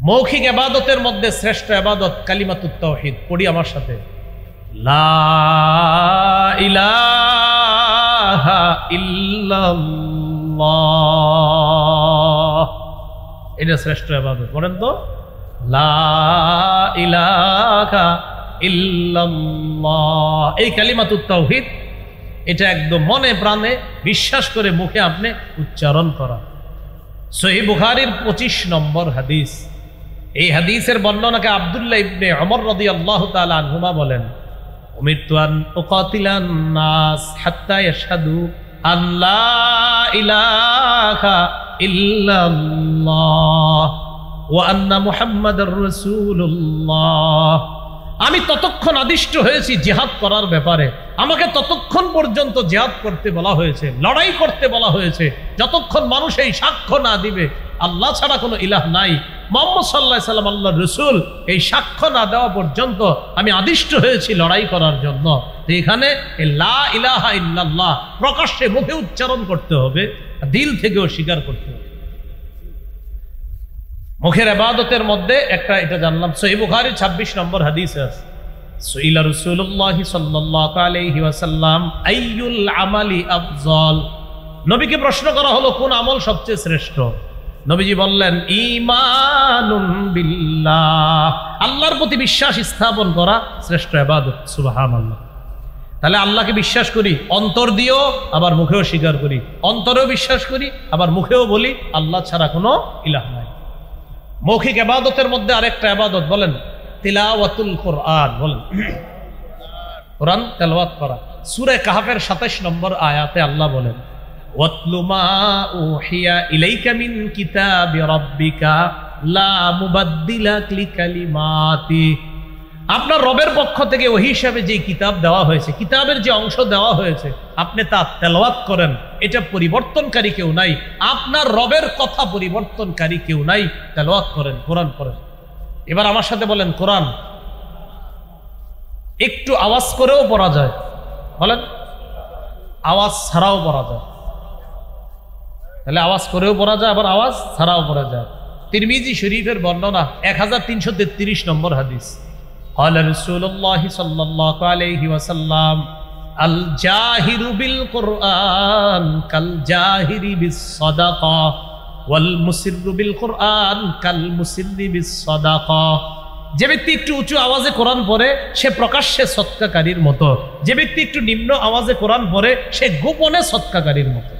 মৌখিক ইবাদতের মধ্যে শ্রেষ্ঠ ইবাদত কালিমাতুত তাওহীদ। পড়ি আমার সাথে, লা ইলাহা ইল্লাল্লাহ। এটা শ্রেষ্ঠ ইবাদত। বলেন তো লা ইলাহা ইল্লাল্লাহ। এই কালিমাতুত তাওহীদ, এটা একদম মনে প্রাণে বিশ্বাস করে মুখে আপনি উচ্চারণ করা। সহিহ বুখারীর 25 নম্বর হাদিস। এই হাদিসের বর্ণনাকে আব্দুল্লাহ ইবনে ওমর রাদিয়াল্লাহু তাআলা আনহুমা বলেন উমিরতু আন উকাতিলান নাস হাত্তা ইয়াশহাদু আন লা ইলাহা ইল্লাল্লাহ ওয়া আন্না মুহাম্মাদার রাসূলুল্লাহ। আমি ততক্ষণ আদিষ্ট হয়েছি জিহাদ করার ব্যাপারে, আমাকে ততক্ষণ পর্যন্ত জিহাদ করতে বলা হয়েছে, লড়াই করতে বলা হয়েছে, যতক্ষণ মানুষ এই সাক্ষ্য না দিবে আল্লাহ ছাড়া কোনো ইলাহ নাই, মুহাম্মদ সাল্লাল্লাহু আলাইহি সাল্লাম আল্লাহর রাসূল, এই সাক্ষ্য না দেওয়া পর্যন্ত আমি আদিষ্ট হয়েছি লড়াই করার জন্য। তো এখানে লা ইলাহা ইল্লাল্লাহ প্রকাশ্যে মুখে উচ্চারণ করতে হবে, দিল থেকেও স্বীকার করতে হবে। মুখের ইবাদতের মধ্যে একটা এটা জানলাম, সহিহ বুখারী 26 নম্বর হাদিসে আছে, সুইলা রাসূলুল্লাহ সাল্লাল্লাহু আলাইহি ওয়াসাল্লাম আইয়ুল আমালি আফজাল। নবীকে প্রশ্ন করা হলো কোন আমল সবচেয়ে শ্রেষ্ঠ? নবীজি বললেন ঈমানুন বিল্লাহ, আল্লাহর প্রতি বিশ্বাস স্থাপন করা শ্রেষ্ঠ ইবাদত। সুবহানাল্লাহ। তাহলে আল্লাহকে বিশ্বাস করি অন্তর দিয়েও, আবার মুখেও স্বীকার করি, অন্তরেও বিশ্বাস করি, আবার মুখেও বলি আল্লাহ ছাড়া কোনো ইলাহ নাই। মৌখিক ইবাদতের মধ্যে আরেকটা ইবাদত বলেন তিলাওয়াতুল কোরআন। বলেন কোরআন তেলাওয়াত করা। সূরা কাহফের 27 নম্বর আয়াতে আল্লাহ বলেন ওয়াতলু মা উহিয়া ইলাইকা মিন কিতাবি রাব্বিকা লা মুবাদদিলা লিকালিমাতি। আপনার রবের পক্ষ থেকে ওহী হিসাবে যে কিতাব দেওয়া হয়েছে, কিতাবের যে অংশ দেওয়া হয়েছে, আপনি তা তেলাওয়াত করেন। এটা পরিবর্তনকারী কেউ নাই, আপনার রবের কথা পরিবর্তনকারী কেউ নাই। তেলাওয়াত করেন, কোরআন পড়েন। এবার আমার সাথে বলেন কোরআন একটু আওয়াজ করেও পড়া যায়, বলেন আওয়াজ ছাড়াও পড়া যায়। তাহলে আওয়াজ করেও পড়া যায়, আবার আওয়াজ ছাড়াও পড়া যায়। তিরমিজি শরীফের বর্ণনা 1333 নম্বর হাদিস। قال رسول الله صلى الله عليه وسلم الجاهر بالقرآن كالجاهر بالصدقة والمسر بالقرآن كالمسر بالصدقة। যে ব্যক্তি একটু উঁচু আওয়াজে কোরআন পড়ে সে প্রকাশ্যে সৎকাকারীর মতো, যে ব্যক্তি একটু নিম্ন আওয়াজে কোরআন পড়ে সে গোপনে সৎকাকারীর মতো।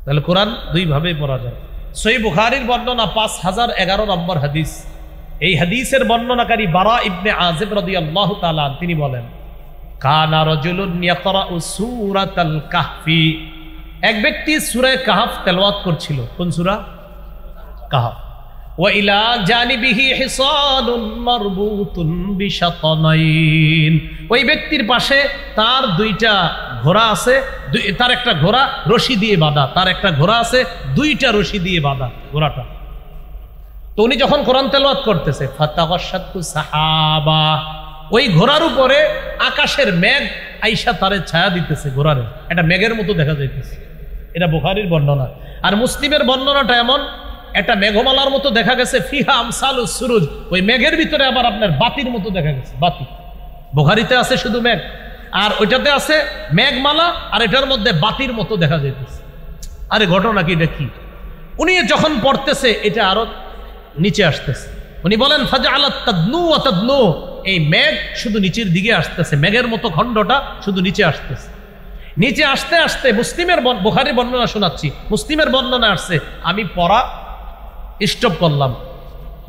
তাহলে কোরআন দুই ভাবে পড়া যায়। সহিহ বুখারীর বর্ণনা 5011 নম্বর হাদিস। এই হাদিসের বর্ণনাকারী বারা ইবনে আযিব রাদিয়াল্লাহু তাআলা তিনি বলেন, কানা রাজুলুন ইয়াকরাউ সূরাতাল কাহফি, এক ব্যক্তি সূরা কাহফ তেলাওয়াত করছিল। কোন সূরা? কাহফ। ওয়া ইলা জানিবিহি হিসানুন মারবুতুন বিশাতানাইন, ওই ব্যক্তির পাশে তার দুইটা ঘোড়া আছে, তার একটা ঘোড়া রশি দিয়ে বাঁধা, তার একটা ঘোড়া আছে দুইটা রশি দিয়ে বাঁধা ঘোড়াটা। তো উনি যখন কোরআন তেলাওয়াত করতেছে, ফাতাগাশাতু সাহাবা, ওই ঘোড়ার উপরে আকাশের মেঘ আইসা তারে ছায়া দিতেছে, ঘোড়ারে এটা মেঘের মতো দেখা যাইতেছে। এটা বুখারীর বর্ণনা। আর মুসলিমের বর্ণনাটা এমন, একটা মেঘমালার মতো দেখা গেছে, ফিহা আমসালুস সুরুজ, ওই মেঘের ভিতরে আবার আপনার বাতির মতো দেখা গেছে, বাতি। বুখারীতে আছে শুধু মেঘ, আর ওইটাতে আছে মেঘমালা, আর এটার মধ্যে বাতির মতো দেখা যাইতেছে। আরে ঘটনা কি, এটা কি? উনি যখন পড়তেছে এটা আরো নিচে আসতেছে। উনি বলেন ফাজআলাত তাদনু ওয়া তাদনু, এই মেঘ শুধু নিচের দিকে আসতেছে, মেঘের মতো খণ্ডটা শুধু নিচে আসতেছে। নিচে আসতে আসতে মুসলিমের বুখারীর বর্ণনা শোনাচ্ছি, মুসলিমের বর্ণনা আসছে আমি পড়া স্টপ করলাম,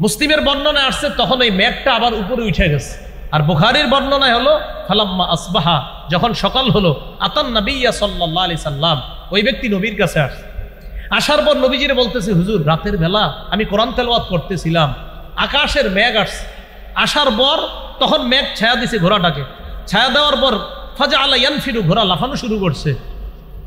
মুসলিমের বর্ণনা আসছে তখন ওই মেঘটা আবার উপরে উঠে গেছে। আর বুখারীর বর্ণনায় হলো ফালাম্মা আসবাহা, যখন সকাল হলো, আতান নবিয়্যা সাল্লাল্লাহু আলাইহি সাল্লাম, ওই ব্যক্তি নবীর কাছে আসছে। আসার পর নবীজিরে বলতেছে, হুজুর রাতের বেলা আমি কোরআন তেলাওয়াত করতেছিলাম, আকাশের মেঘ আসছে, আসার পর তখন মেঘ ছায়া দিছে ঘোড়াটাকে, ছায়া দেওয়ার পর ফাজআলা ইয়ানফিরু, ঘোড়া লাফানো শুরু করছে।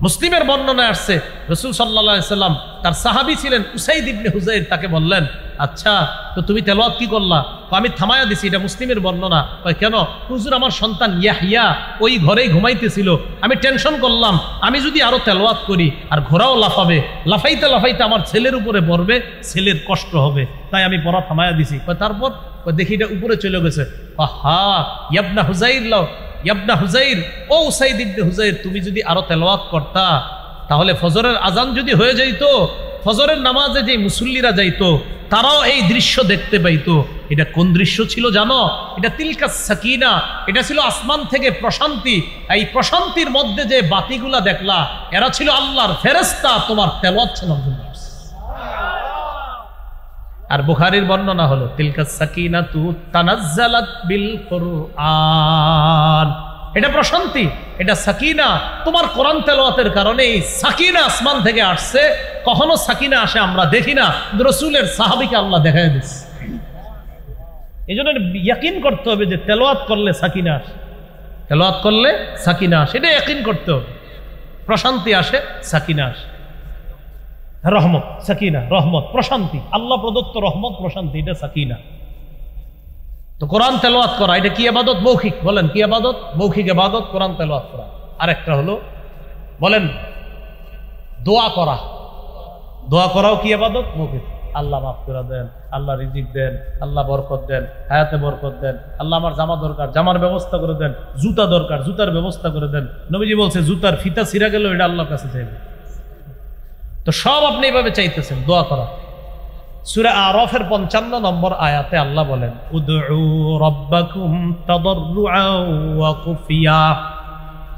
মুসলিমের বর্ণনায় আসছে রাসূল সাল্লাল্লাহু আলাইহি সাল্লাম, তার সাহাবী ছিলেন উসাইদ ইবনে হুযাইর, তাকে বললেন, আচ্ছা তো তুমি তেলাওয়াত কি করলা? আমি থামায়া দিছি। এটা মুসলিমের বর্ণনা। কেন? হুজুর আমার সন্তান ইয়াহইয়া ওই ঘরেই ঘুমাইতেছিল, আমি টেনশন করলাম আমি যদি আরো তেলাওয়াত করি আর ঘোড়াও লাফাবে, লাফাইতে লাফাইতে আমার ছেলের উপরে পড়বে, ছেলের কষ্ট হবে, তাই আমি পড়া থামায়া দিছি। তারপর দেখি এটা উপরে চলে গেছে। আহা ইয়াবনা হুযাইর, ইয়াবনা হুযাইর, ও উসাইদ ইবনে হুযাইর, তুমি যদি আরো তেলাওয়াত করতা তাহলে ফজরের আজান যদি হয়ে যাইতো, ফজরের নামাজে যে মুসল্লিরা যাইতো তারাও এই দৃশ্য দেখতে পাইতো। এটা কোন দৃশ্য ছিল জানো? এটা তিলকা সাকিনা, এটা ছিল আসমান থেকে প্রশান্তি। এই প্রশান্তির মধ্যে যে বাতিগুলা দেখলা, এরা ছিল আল্লাহর ফেরেশতা তোমার তেলাওয়াত শোনার জন্য। আর বুখারীর বর্ণনা হলো তিলকা সাকিনাতু তানাজ্জালাত বিল কুরআন, এটা প্রশান্তি, এটা সাকিনা তোমার কোরআন তেলাওয়াতের কারণে সাকিনা আসমান থেকে আসছে। কখনো সাকিনা আসে আমরা দেখি না, রাসূলের সাহাবীকে আল্লাহ দেখায় দিচ্ছে। এই জন্য ইয়াকিন করতে হবে যে তেলাওয়াত করলে সাকিনা আসে, তেলাওয়াত করলে সাকিনা আসে, এটা ইয়াকিন করতে হবে। প্রশান্তি আসে, সাকিনা আসে, রহমত, সাকিনা, রহমত, প্রশান্তি, আল্লাহ প্রদত্ত রহমত, প্রশান্তি, এটা সাকিনা। তো কোরআন তেলাওয়াত করা এটা কি ইবাদত? মৌখিক। বলেন কি ইবাদত? মৌখিক ইবাদত কোরআন তেলাওয়াত করা। আরেকটা হলো বলেন দোয়া করা। দোয়া করাও কি ইবাদত? মৌখিক। আল্লাহ মাফ করে দেন, আল্লাহ রিজিক দেন, আল্লাহ বরকত দেন, হায়াতে বরকত দেন, আল্লাহ আমার জামা দরকার, জামার ব্যবস্থা করে দেন, জুতা দরকার, জুতার ব্যবস্থা করে দেন। নবীজি বলছে জুতার ফিতা ছিঁড়া গেল এটা আল্লাহর কাছে চাইবে। তো সব আপনি এইভাবে চাইতেছেন দোয়া করা। সূরা আরাফের 55 নম্বর আয়াতে আল্লাহ বলেন, উদউ রাব্বাকুম তাদাররুআন ওয়া খুফিয়া,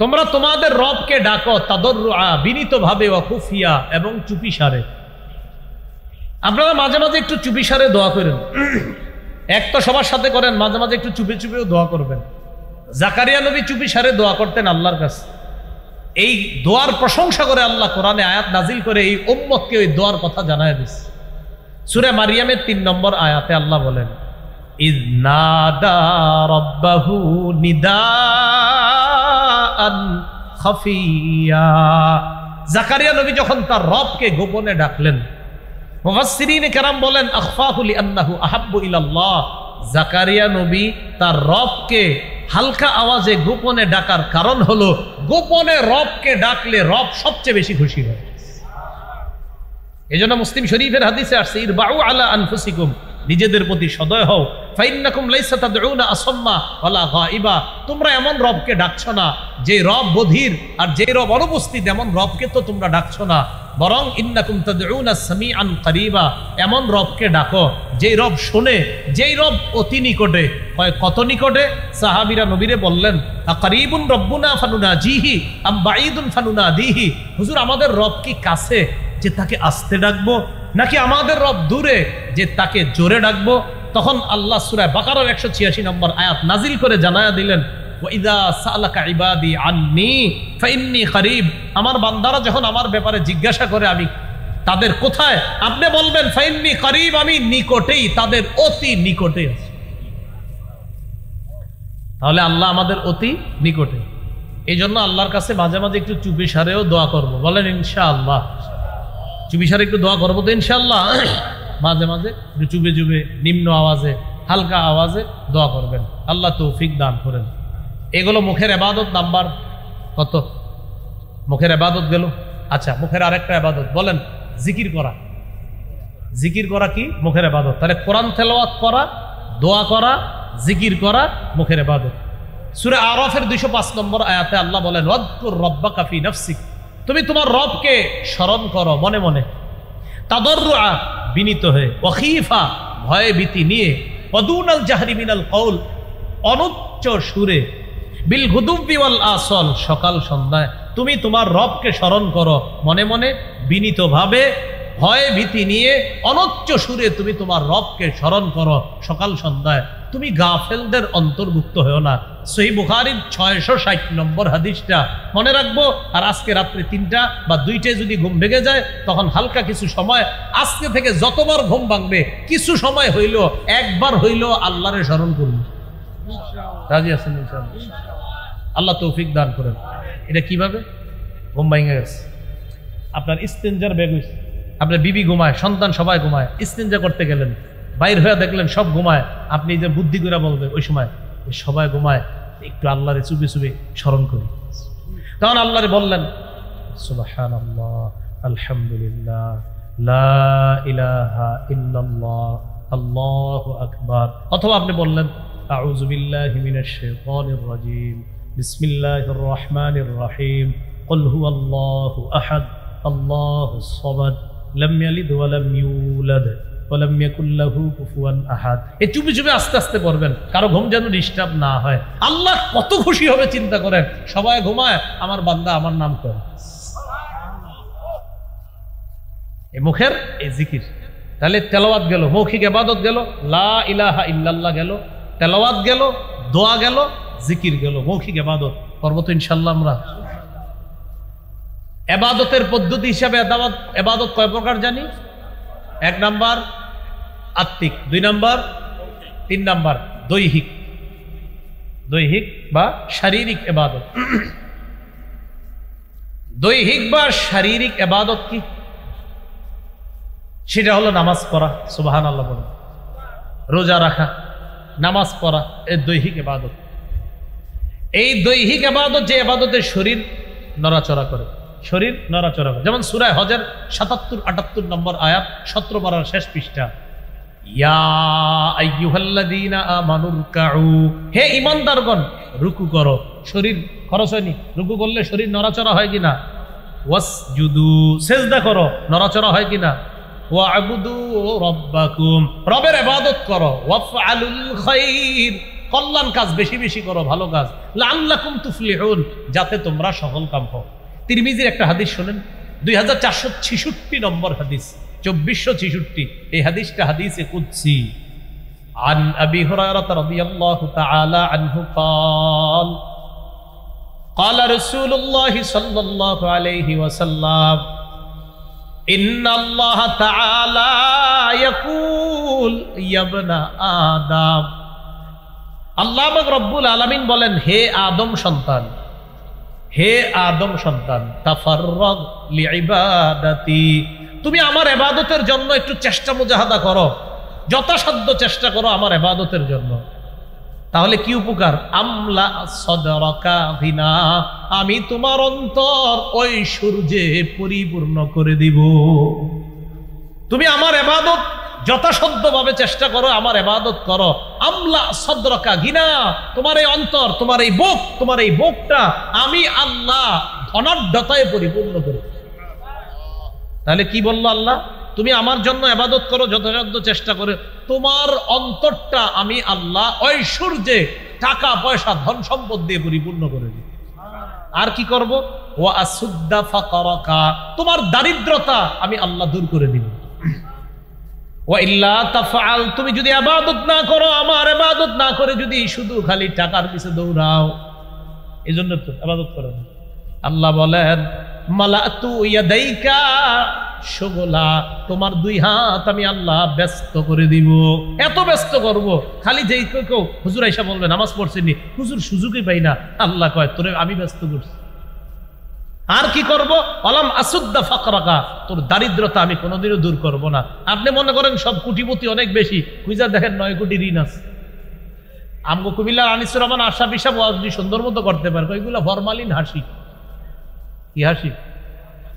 তোমরা তোমাদের রবকে ডাকো তাদাররুআ, বিনীতভাবে, ওয়া খুফিয়া, এবং চুপিসারে। আপনারা মাঝে মাঝে একটু চুপিসারে দোয়া করেন, এক তো সবার সাথে করেন, মাঝে মাঝে একটু চুপি চুপিও দোয়া করবেন। জাকারিয়া নবী চুপিসারে দোয়া করতেন আল্লাহর কাছে। এই দোয়ার প্রশংসা করে আল্লাহ কোরআনে আয়াত নাজিল করে এই উম্মতকে ওই দোয়ার কথা জানায় দিচ্ছে। সূরা মারিয়ামের 3 নম্বর আয়াতে আল্লাহ বলেন, ইয নাদা রাব্বাহু নিদাআন খাফিয়া, জাকারিয়া নবী যখন তার রবকে গোপনে ডাকলেন, মুফাসসিরিনে কেরাম বলেন আখফাহু লিআন্নাহু আহাব্বু ইলাল্লাহ, জাকারিয়া নবী তার রবকে হালকা আওয়াজে গোপনে ডাকার কারণ হলো গোপনে রবকে ডাকলে রব সবচেয়ে বেশি খুশি হয়। এজন্য মুসলিম শরীফের হাদিসে আসছে, ইরবাউ আলা আনফুসিকুম, নিজেদের প্রতি সদয় হও। ফাইন্নাকুম লাইসা তাদউনা আসাম্মা ওয়ালা গায়িবা, তোমরা এমন রবকে ডাকছো না যে রব বধির, আর যে রব অনুপস্থিত এমন রবকে তো তোমরা ডাকছো না, বরং ইন্নাকুম তাদউনা সামিআন করিবা, এমন রবকে ডাকো যেই রব শুনে, যেই রব অতি নিকটে। হয় কত নিকটে? সাহাবীরা নবীরে বললেন, আকারিবুন রব্বুনা ফানুনাজিহি আম বাঈদুন ফানুনাদিহি, হুজুর আমাদের রব কি কাছে যে তাকে আস্তে ডাকবো, নাকি আমাদের রব দূরে যে তাকে জোরে ডাকবো? তখন আল্লাহ সূরা বাকারার 186 নম্বর আয়াত নাজিল করে জানায়া দিলেন, ওয়াইদা সালাকা ইবাদি আন্নী ফাইন্নী করিব, আমার বান্দারা যখন আমার ব্যাপারে জিজ্ঞাসা করে আমি তাদের কোথায়, আপনি বলবেন ফাইন্নী করিব, আমি নিকটেই, তাদের অতি নিকটে আছি। তাহলে আল্লাহ আমাদের অতি নিকটে। এই জন্য আল্লাহর কাছে মাঝে মাঝে একটু চুপি সারেও দোয়া করবো, বলেন ইনশাআল্লাহ। চুপি সারে একটু দোয়া করবো তো ইনশাআল্লাহ। মাঝে মাঝে একটু চুপে চুপে নিম্ন আওয়াজে, হালকা আওয়াজে দোয়া করবেন, আল্লাহ তৌফিক দান করেন। এগুলো মুখের ইবাদত নাম্বার কত? মুখের ইবাদত গেল। আচ্ছা, মুখের আরেকটা ইবাদত বলেন, জিকির করা। জিকির করা কি? মুখের ইবাদত। তাহলে কোরআন তেলাওয়াত করা, দোয়া করা, জিকির করা মুখের ইবাদত। সূরা আরাফের 205 নম্বর আয়াতে আল্লাহ বলেন, ওয়াদকুর রাব্বাকা ফি নাফসিক, তুমি তোমার রবকে স্মরণ করো মনে মনে, তাদাররুআ বিনীত হয়ে, ওয়াখিফা ভয় ভীতি নিয়ে, ওয়াদুনাল জাহরি মিনাল কওল অনুচ্চ সুরে, বিল গুদুবি ওয়াল আসল সকাল সন্ধ্যায় তুমি তোমার রবকে স্মরণ করো মনে মনে, বিনীতভাবে, ভয় ভীতি নিয়ে, অনুচ্চ সুরে তুমি তোমার রবকে স্মরণ করো সকাল সন্ধ্যায়। তুমি গাফেলদের অন্তর্ভুক্ত হও না। সহিহ বুখারীর 660 নম্বর হাদিসটা মনে রাখবো। আর আজকে রাত্রে 3টা বা 2টায় যদি ঘুম ভেঙে যায়, তখন হালকা কিছু সময়, আজকে থেকে যতবার ঘুম ভাঙবে কিছু সময় হইল, একবার হইল আল্লাহরে স্মরণ করুন। রাজি আছেন ইনশাআল্লাহ? আল্লাহ তৌফিক দান করেন। এটা কিভাবে? ঘুম ভেঙে গেছে, আপনার ইস্তেঞ্জার ব্যাগ হয়েছে, আপনার বিবি ঘুমায়, সন্তান সবাই ঘুমায়, ইস্তেঞ্জা করতে গেলেন, বাইর হয়ে দেখলেন সব ঘুমায়, আপনি যে বুদ্ধি করে বলবে ওই সময় সবাই ঘুমায়, একটু আল্লাহরে চুপি চুপি স্মরণ করি। তখন আল্লাহরে বললেন সুবহানাল্লাহ, আলহামদুলিল্লাহ, লা ইলাহা ইল্লাল্লাহ, আল্লাহু আকবার। অথবা আপনি বললেন আউযু বিল্লাহি মিনাশ শাইতানির রাজীম, বিসমিল্লাহির রহমানির রহিম, কুল হুয়াল্লাহু আহাদ, আল্লাহুস সামাদ, লাম ইয়ালিদ ওয়া লাম ইউলাদ ওয়া লাম ইয়াকুল লাহু কুফুয়ান আহাদ। এই চুপি চুপি আস্তে আস্তে করবেন, কারো ঘুম যেন ডিস্টার্ব না হয়। আল্লাহ কত খুশি হবে চিন্তা করেন, সবাই ঘুমায়, আমার বান্দা আমার নাম করে। এই মুখের এই জিকির। তাহলে তেলাওয়াত গেল, মৌখিক ইবাদত গেল, লা ইলাহা ইল্লাল্লাহ গেল, তেলাওয়াত গেল, দোয়া গেল, জিকির গেল, মৌখিক ইবাদত করব তো ইনশাআল্লাহ আমরা। ইবাদতের পদ্ধতি হিসাবে ইবাদত কয় প্রকার জানি? 1 নাম্বার আত্মিক, 2 নাম্বার, 3 নাম্বার দৈহিক। দৈহিক বা শারীরিক ইবাদত। দৈহিক বা শারীরিক ইবাদত কি? সেটা হলো নামাজ পড়া, সুবহানাল্লাহ বলুন, রোজা রাখা, নামাজ পড়া, এই দৈহিক ইবাদত। এই দৈহিক ইবাদত যে ইবাদতে শরীর নড়াচড়া করে, শরীর নড়াচড়া করে, যেমন সূরা হজের 77-78 নম্বর আয়াত, 17 পারার শেষ পৃষ্ঠা, ইয়া আইয়ুহাল্লাযীনা আমানু রুকউ, হে ঈমানদারগণ রুকু করো। শরীর খরচ হয়নি? রুকু করলে শরীর নড়াচড়া হয় কিনা? ওয়াসজুদু, সিজদা করো, নড়াচড়া হয় কিনা? ওয়া'বুদু রাব্বাকুম, রবের ইবাদত করো। ওয়াফআলুল খায়র, কল্যাণ কাজ বেশি বেশি করো, ভালো কাজ। লাআল্লাকুম তুফলিহুন, যাতে তোমরা সফল কাম হও। তিরমিজির একটা হাদিস শুনেন, 2466 নম্বর হাদিস, 2466। এই হাদিসটা হাদিসে কুদসি। আন আবি হুরায়রা রাদিয়াল্লাহু তাআলা আনহু قال قال رسول الله صلى الله عليه وسلم إن الله تعالى يقول يا ابن آدم, আল্লাহ পাক রব্বুল আলামিন বলেন, হে আদম সন্তান, হে আদম সন্তান, তাফাররাগ লিইবাদাতি, তুমি আমার ইবাদতের জন্য একটু চেষ্টা মুজাহাদা করো, যথাসাধ্য চেষ্টা করো আমার ইবাদতের জন্য। তাহলে কি উপকার? আমলা সদরাকা গিনা, আমি তোমার অন্তর ওই সূর্যে পরিপূর্ণ করে দিব। তুমি আমার ইবাদত যথাসাধ্যভাবে চেষ্টা করো, আমার ইবাদত করো। আমলা সদরকা গিনা, তোমার এই অন্তর, তোমার এই বুক, তোমার এই বুকটা আমি আল্লাহ ধনাঢ্যতায় পরিপূর্ণ করি। তাহলে কি বললো আল্লাহ? তুমি আমার জন্য ইবাদত করো, যথাসাধ্য চেষ্টা করে তোমার অন্তরটা আমি আল্লাহ ঐশ্বর্যে, টাকা পয়সা, ধন সম্পদ দিয়ে পরিপূর্ণ করে দিই। আর কি করব? ওয়া আসুদ্দা ফাকারাকা, তোমার দারিদ্রতা আমি আল্লাহ দূর করে দিব। ওয়া ইল্লা তাফআল, তুমি যদি ইবাদত না করো, আমার ইবাদত না করে যদি শুধু খালি টাকার পিছে দৌড়াও, এজন্য তো ইবাদত করো না। আল্লাহ বলেন মালাতু ইয়াদাইকা শুগলা, তোমার দুই হাত আমি আল্লাহ ব্যস্ত করে দিব। এত ব্যস্ত করব, খালি যেই কেউ হুজুর আয়েশা বলবে নামাজ পড়ছেনি, হুজুর সুযোগই পাই না। আল্লাহ কয় তোরে আমি ব্যস্ত করছি। আর কি করব? আলাম আসুদ্দা ফাকরাকা, তোর দারিদ্রতা আমি কোনোদিনও দূর করব না। আপনি মনে করেন সব কোটিপতি অনেক বেশি, খুঁজা দেখেন 9 কোটি ঋণ আছে। আমগো কুমিল্লার আনিসুর রহমান আশরাফ সাহেব ওয়াজ সুন্দর মতো করতে পারে, ওইগুলো ফরমালিন হাসি। কি হাসি?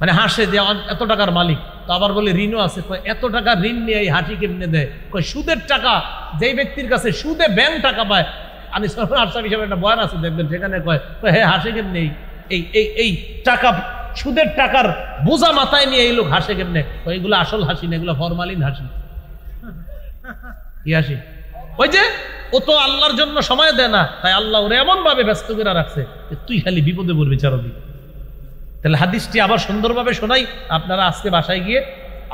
মানে হাসে যে এত টাকার মালিক, তো আবার বলে ঋণও আছে। এত টাকা ঋণ নিয়ে এই হাসি কেমনে দেয়? সুদের টাকা, যেই ব্যক্তির কাছে সুদে ব্যাংক টাকা পায়, আনিসুর রহমান আশরাফ হিসাবে একটা বয়ান আছে দেখবেন, সেখানে কয় হ্যাঁ হাসে কেমনে, এই টাকা, সুদের টাকার বোঝা মাথায় নিয়ে এই লোক হাসে কেমনে? এইগুলো আসল হাসি না, এগুলো ফরমালিন হাসি। কি হাসি? ওই যে ও তো আল্লাহর জন্য সময় দেয় না, তাই আল্লাহ ওরে এমন ভাবে ব্যস্ত করে রাখছে যে তুই খালি বিপদে পড়বি চারবি। তাহলে হাদিসটি আবার সুন্দরভাবে শোনাই, আপনারা আজকে বাসায় গিয়ে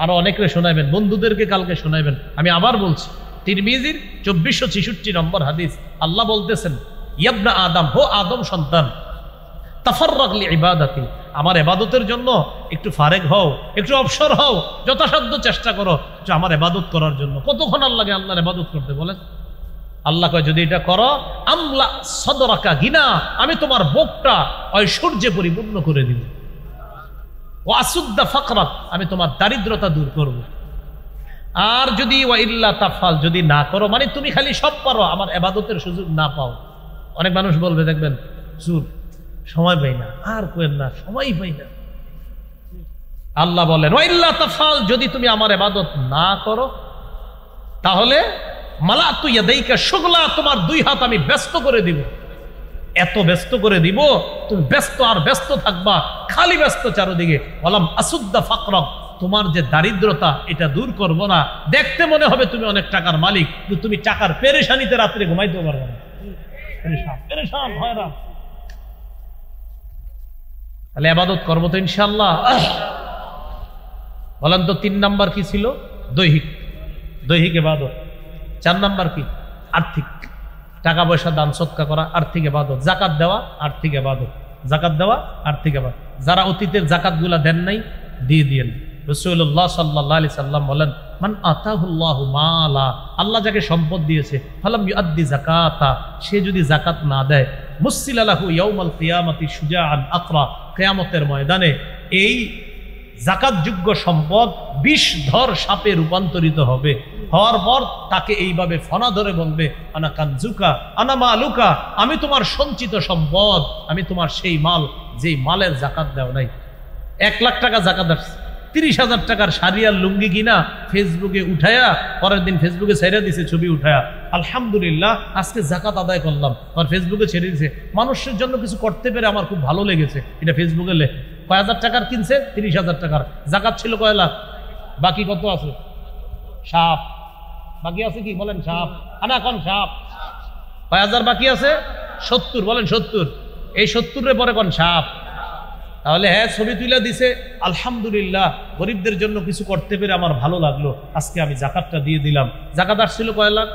আরো অনেকে শোনাবেন, বন্ধুদেরকে কালকে শোনাবেন। আমি আবার বলছি, তিরমিজির 2466 নম্বর হাদিস। আল্লাহ বলতেছেন ইয়াবনা আদম, হো আদম সন্তান, তাফাররাক লিইবাদাতি, আমার ইবাদতের জন্য একটু ফারেক হও, একটু অবসর হও, যথাসাধ্য চেষ্টা করো যে আমার ইবাদত করার জন্য। কতক্ষণ আল্লাহকে আল্লাহর ইবাদত করতে বলেন? আল্লাহ কয় যদি এটা করো, আমলা সদরাকা গিনা, আমি তোমার বুকটা ঐশ্বর্যে পরিপূর্ণ করে দিব। ওয়া আসুদ্দা ফাকরাক, আমি তোমার দারিদ্রতা দূর করব। আর যদি ওয়া ইল্লা তাফাল, যদি না করো, মানে তুমি খালি সব পারো, আমার ইবাদতের সুযোগ না পাও। অনেক মানুষ বলবে দেখবেন, হুজুর সময় পাই না, আর কোয়েন না, সময়ই পাই না। আল্লাহ বলেন ওয়া ইল্লা তাফাল, যদি তুমি আমার ইবাদত না করো, তাহলে মালাতু ইয়াদাইকা শুগলা, তোমার দুই হাত আমি ব্যস্ত করে দিব। এত ব্যস্ত করে দিব, তুমি ব্যস্ত আর ব্যস্ত থাকবা, খালি ব্যস্ত চারদিকে। ওয়ালাম আসুদ্দা ফাকরাক, তোমার যে দারিদ্রতা এটা দূর করব না। দেখতে মনে হবে তুমি অনেক টাকার মালিক, কিন্তু তুমি টাকার পেরেশানিতে রাত্রে ঘুমাইতে পারবে না, পেরেশান হয়রান। তাহলে ইবাদত করবো তো ইনশাআল্লাহ। বলেন তো 3 নাম্বার কি ছিল? দৈহিক ইবাদত। 4 নাম্বার কি? আর্থিক, টাকা পয়সা দান সদকা করা, আর্থিক ইবাদত। যাকাত দেওয়া, আর্থিক ইবাদত। যাকাত দেওয়া, আর্থিক ইবাদত। যারা অতীতের যাকাতগুলা দেন নাই, দিয়ে দিয়েন। রাসূলুল্লাহ সাল্লাল্লাহু আলাইহি সাল্লাম বলেন মান আতাহুল্লাহু মালা, আল্লাহ যাকে সম্পদ দিয়েছে, ফালাম ইউআদ্দি যাকাতা, সে যদি যাকাত না দেয়, মুসসিলা লাহু ইয়াউমাল কিয়ামাতি শুজাআন আকরা, কিয়ামতের ময়দানে এই যাকাতযোগ্য সম্পদ বিষধর সাপে রূপান্তরিত হবে। হওয়ার পর তাকে এইভাবে ফনা ধরে বলবে আনা কানজুকা আনা মালুকা, আমি তোমার সঞ্চিত সম্পদ, আমি তোমার সেই মাল যেই মালের যাকাত দেও নাই। 1 লাখ টাকা যাকাত আসছে, 30,000 টাকার শাড়ি আর লুঙ্গি কিনা ফেসবুকে উঠায়া, পরের দিন ফেসবুকে ছেড়ে দিছে ছবি উঠায়া, আলহামদুলিল্লাহ আজকে যাকাত আদায় করলাম, আর ফেসবুকে ছেড়ে দিছে। মানুষের জন্য কিছু করতে পেরে আমার খুব ভালো লেগেছে, এটা ফেসবুকে লেখ। কয় হাজার টাকার কিনছে? 30,000 টাকার। যাকাত ছিল কয় লাখ? বাকি কত আছে? সাপ বাকি আছে, কি বলেন? সাপ আনা কোন সাপ? কয় হাজার বাকি আছে? 70, বলেন 70। এই 70-এর পরে কোন সাপ? তাহলে হ্যাঁ, ছবি তুলে দিছে, আলহামদুলিল্লাহ গরিবদের জন্য কিছু করতে পেরে আমার ভালো লাগলো, আজকে আমি যাকাতটা দিয়ে দিলাম। যাকাত আসছিল কয় লাখ,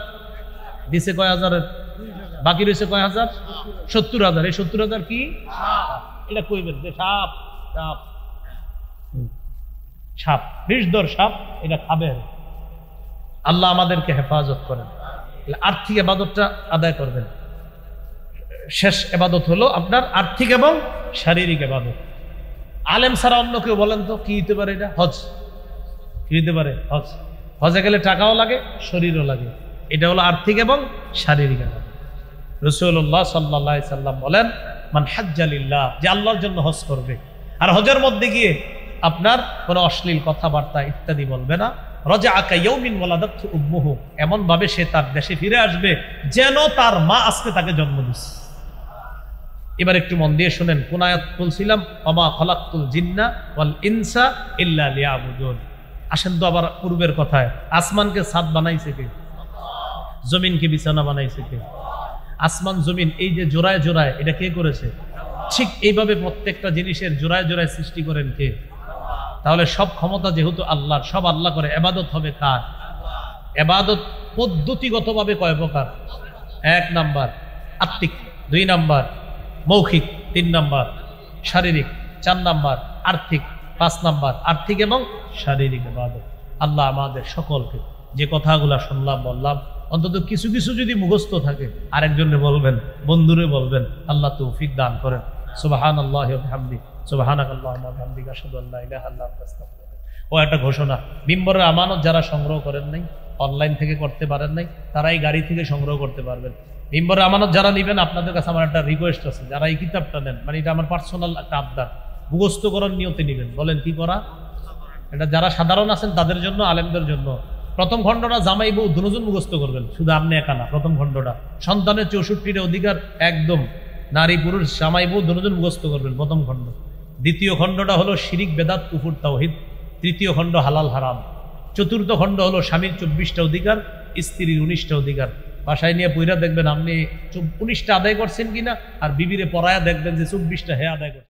দিছে কয় হাজারের, বাকি রয়েছে কয় হাজার? 70,000। এই 70,000 কি? এটা কইবেন যে সাপ, সাপ সাপ, বিষধর সাপ, এটা খাবে। আল্লাহ আমাদেরকে হেফাজত করেন। আর্থিক ইবাদতটা আদায় করবেন। শেষ ইবাদত হলো আপনার আর্থিক এবং শারীরিক ইবাদত। আলেম ছাড়া অন্য কেউ বলেন তো কি হতে পারে? এটা হজ। কি হতে পারে? হজ। হজে গেলে টাকাও লাগে, শরীরও লাগে। এটা হলো আর্থিক এবং শারীরিক ইবাদত। রাসূলুল্লাহ সাল্লাল্লাহু আলাইহি সাল্লাম বলেন মান হাজ্জা লিল্লাহ, যে আল্লাহর জন্য হজ করবে, আর হজের মধ্যে গিয়ে আপনার কোনো অশ্লীল কথাবার্তা ইত্যাদি বলবে না, রাজাআ কায়াউমিন ওয়ালাদাতহু উম্মুহু, এমন ভাবে সে তার দেশে ফিরে আসবে যেন তার মা আজকে তাকে জন্ম দিচ্ছে। এবার একটু মন দিয়ে শুনেন, কোন আয়াত বলছিলাম? ওমা খালাকতুল জিন্না ওয়াল ইনসা ইল্লা লিয়াবুদুন। আসেন তো আবার পূর্বের কথায়, আসমানকে ছাদ বানাইছে কে? জমিনকে বিছানা বানাইছে কে? আসমান জমিন এই যে জোড়ায় জোড়ায়, এটা কে করেছে? ঠিক এইভাবে প্রত্যেকটা জিনিসের জোড়ায় জোড়ায় সৃষ্টি করেন কে? তাহলে সব ক্ষমতা যেহেতু আল্লাহর, সব আল্লাহ করে, ইবাদত হবে কার? ইবাদত পদ্ধতিগতভাবে কয় প্রকার? 1 নাম্বার আত্মিক, 2 নাম্বার মৌখিক, 3 নাম্বার শারীরিক, 4 নাম্বার আর্থিক, 5 নাম্বার আর্থিক এবং শারীরিক ইবাদত। আল্লাহ আমাদের সকলকে যে কথাগুলা শুনলাম বললাম, অন্তত কিছু কিছু যদি মুখস্থ থাকে আরেকজনে বলবেন, বন্ধুরে বলবেন, আল্লাহ তৌফিক দান করেন। সুবহানাল্লাহি ওয়া বিহামদিহি, সুবহানাকাল্লাহুম্মা ওয়া বিহামদিকা, আশহাদু আল্লা ইলাহা ইল্লা আনতা, আস্তাগফিরুকা। ও একটা ঘোষণা, মিম্বরের আমানত যারা সংগ্রহ করেন নাই, অনলাইন থেকে করতে পারেন নাই, তারাই গাড়ি থেকে সংগ্রহ করতে পারবেন। মিম্বরের আমানত যারা নেবেন, আপনাদের কাছে আমার একটা রিকোয়েস্ট আছে, যারা এই কিতাবটা নেন, মানে এটা আমার পার্সোনাল একটা আবদার, মুখস্থ করার নিয়তে নেবেন। বলেন কি করা? এটা যারা সাধারণ আছেন তাদের জন্য, আলেমদের জন্য। প্রথম খণ্ডটা জামাই বউ দুজন মুখস্থ করবেন, শুধু আপনি একা না। প্রথম খণ্ডটা সন্তানের 64টা অধিকার, একদম নারী পুরুষ জামাই বউ দুজন মুখস্থ করবেন, প্রথম খণ্ড। দ্বিতীয় খণ্ডটা হলো শিরিক বেদাত কুফর তাওহীদ। তৃতীয় খণ্ড হালাল হারাম। চতুর্থ খণ্ড হলো স্বামীর 24টা অধিকার, স্ত্রীর 19টা অধিকার। বাসায় নিয়ে পইরা দেখবেন আপনি 19টা আদায় করছেন কিনা, আর বিবিরে পড়ায়া দেখবেন যে 24টা হে আদায় করছেন।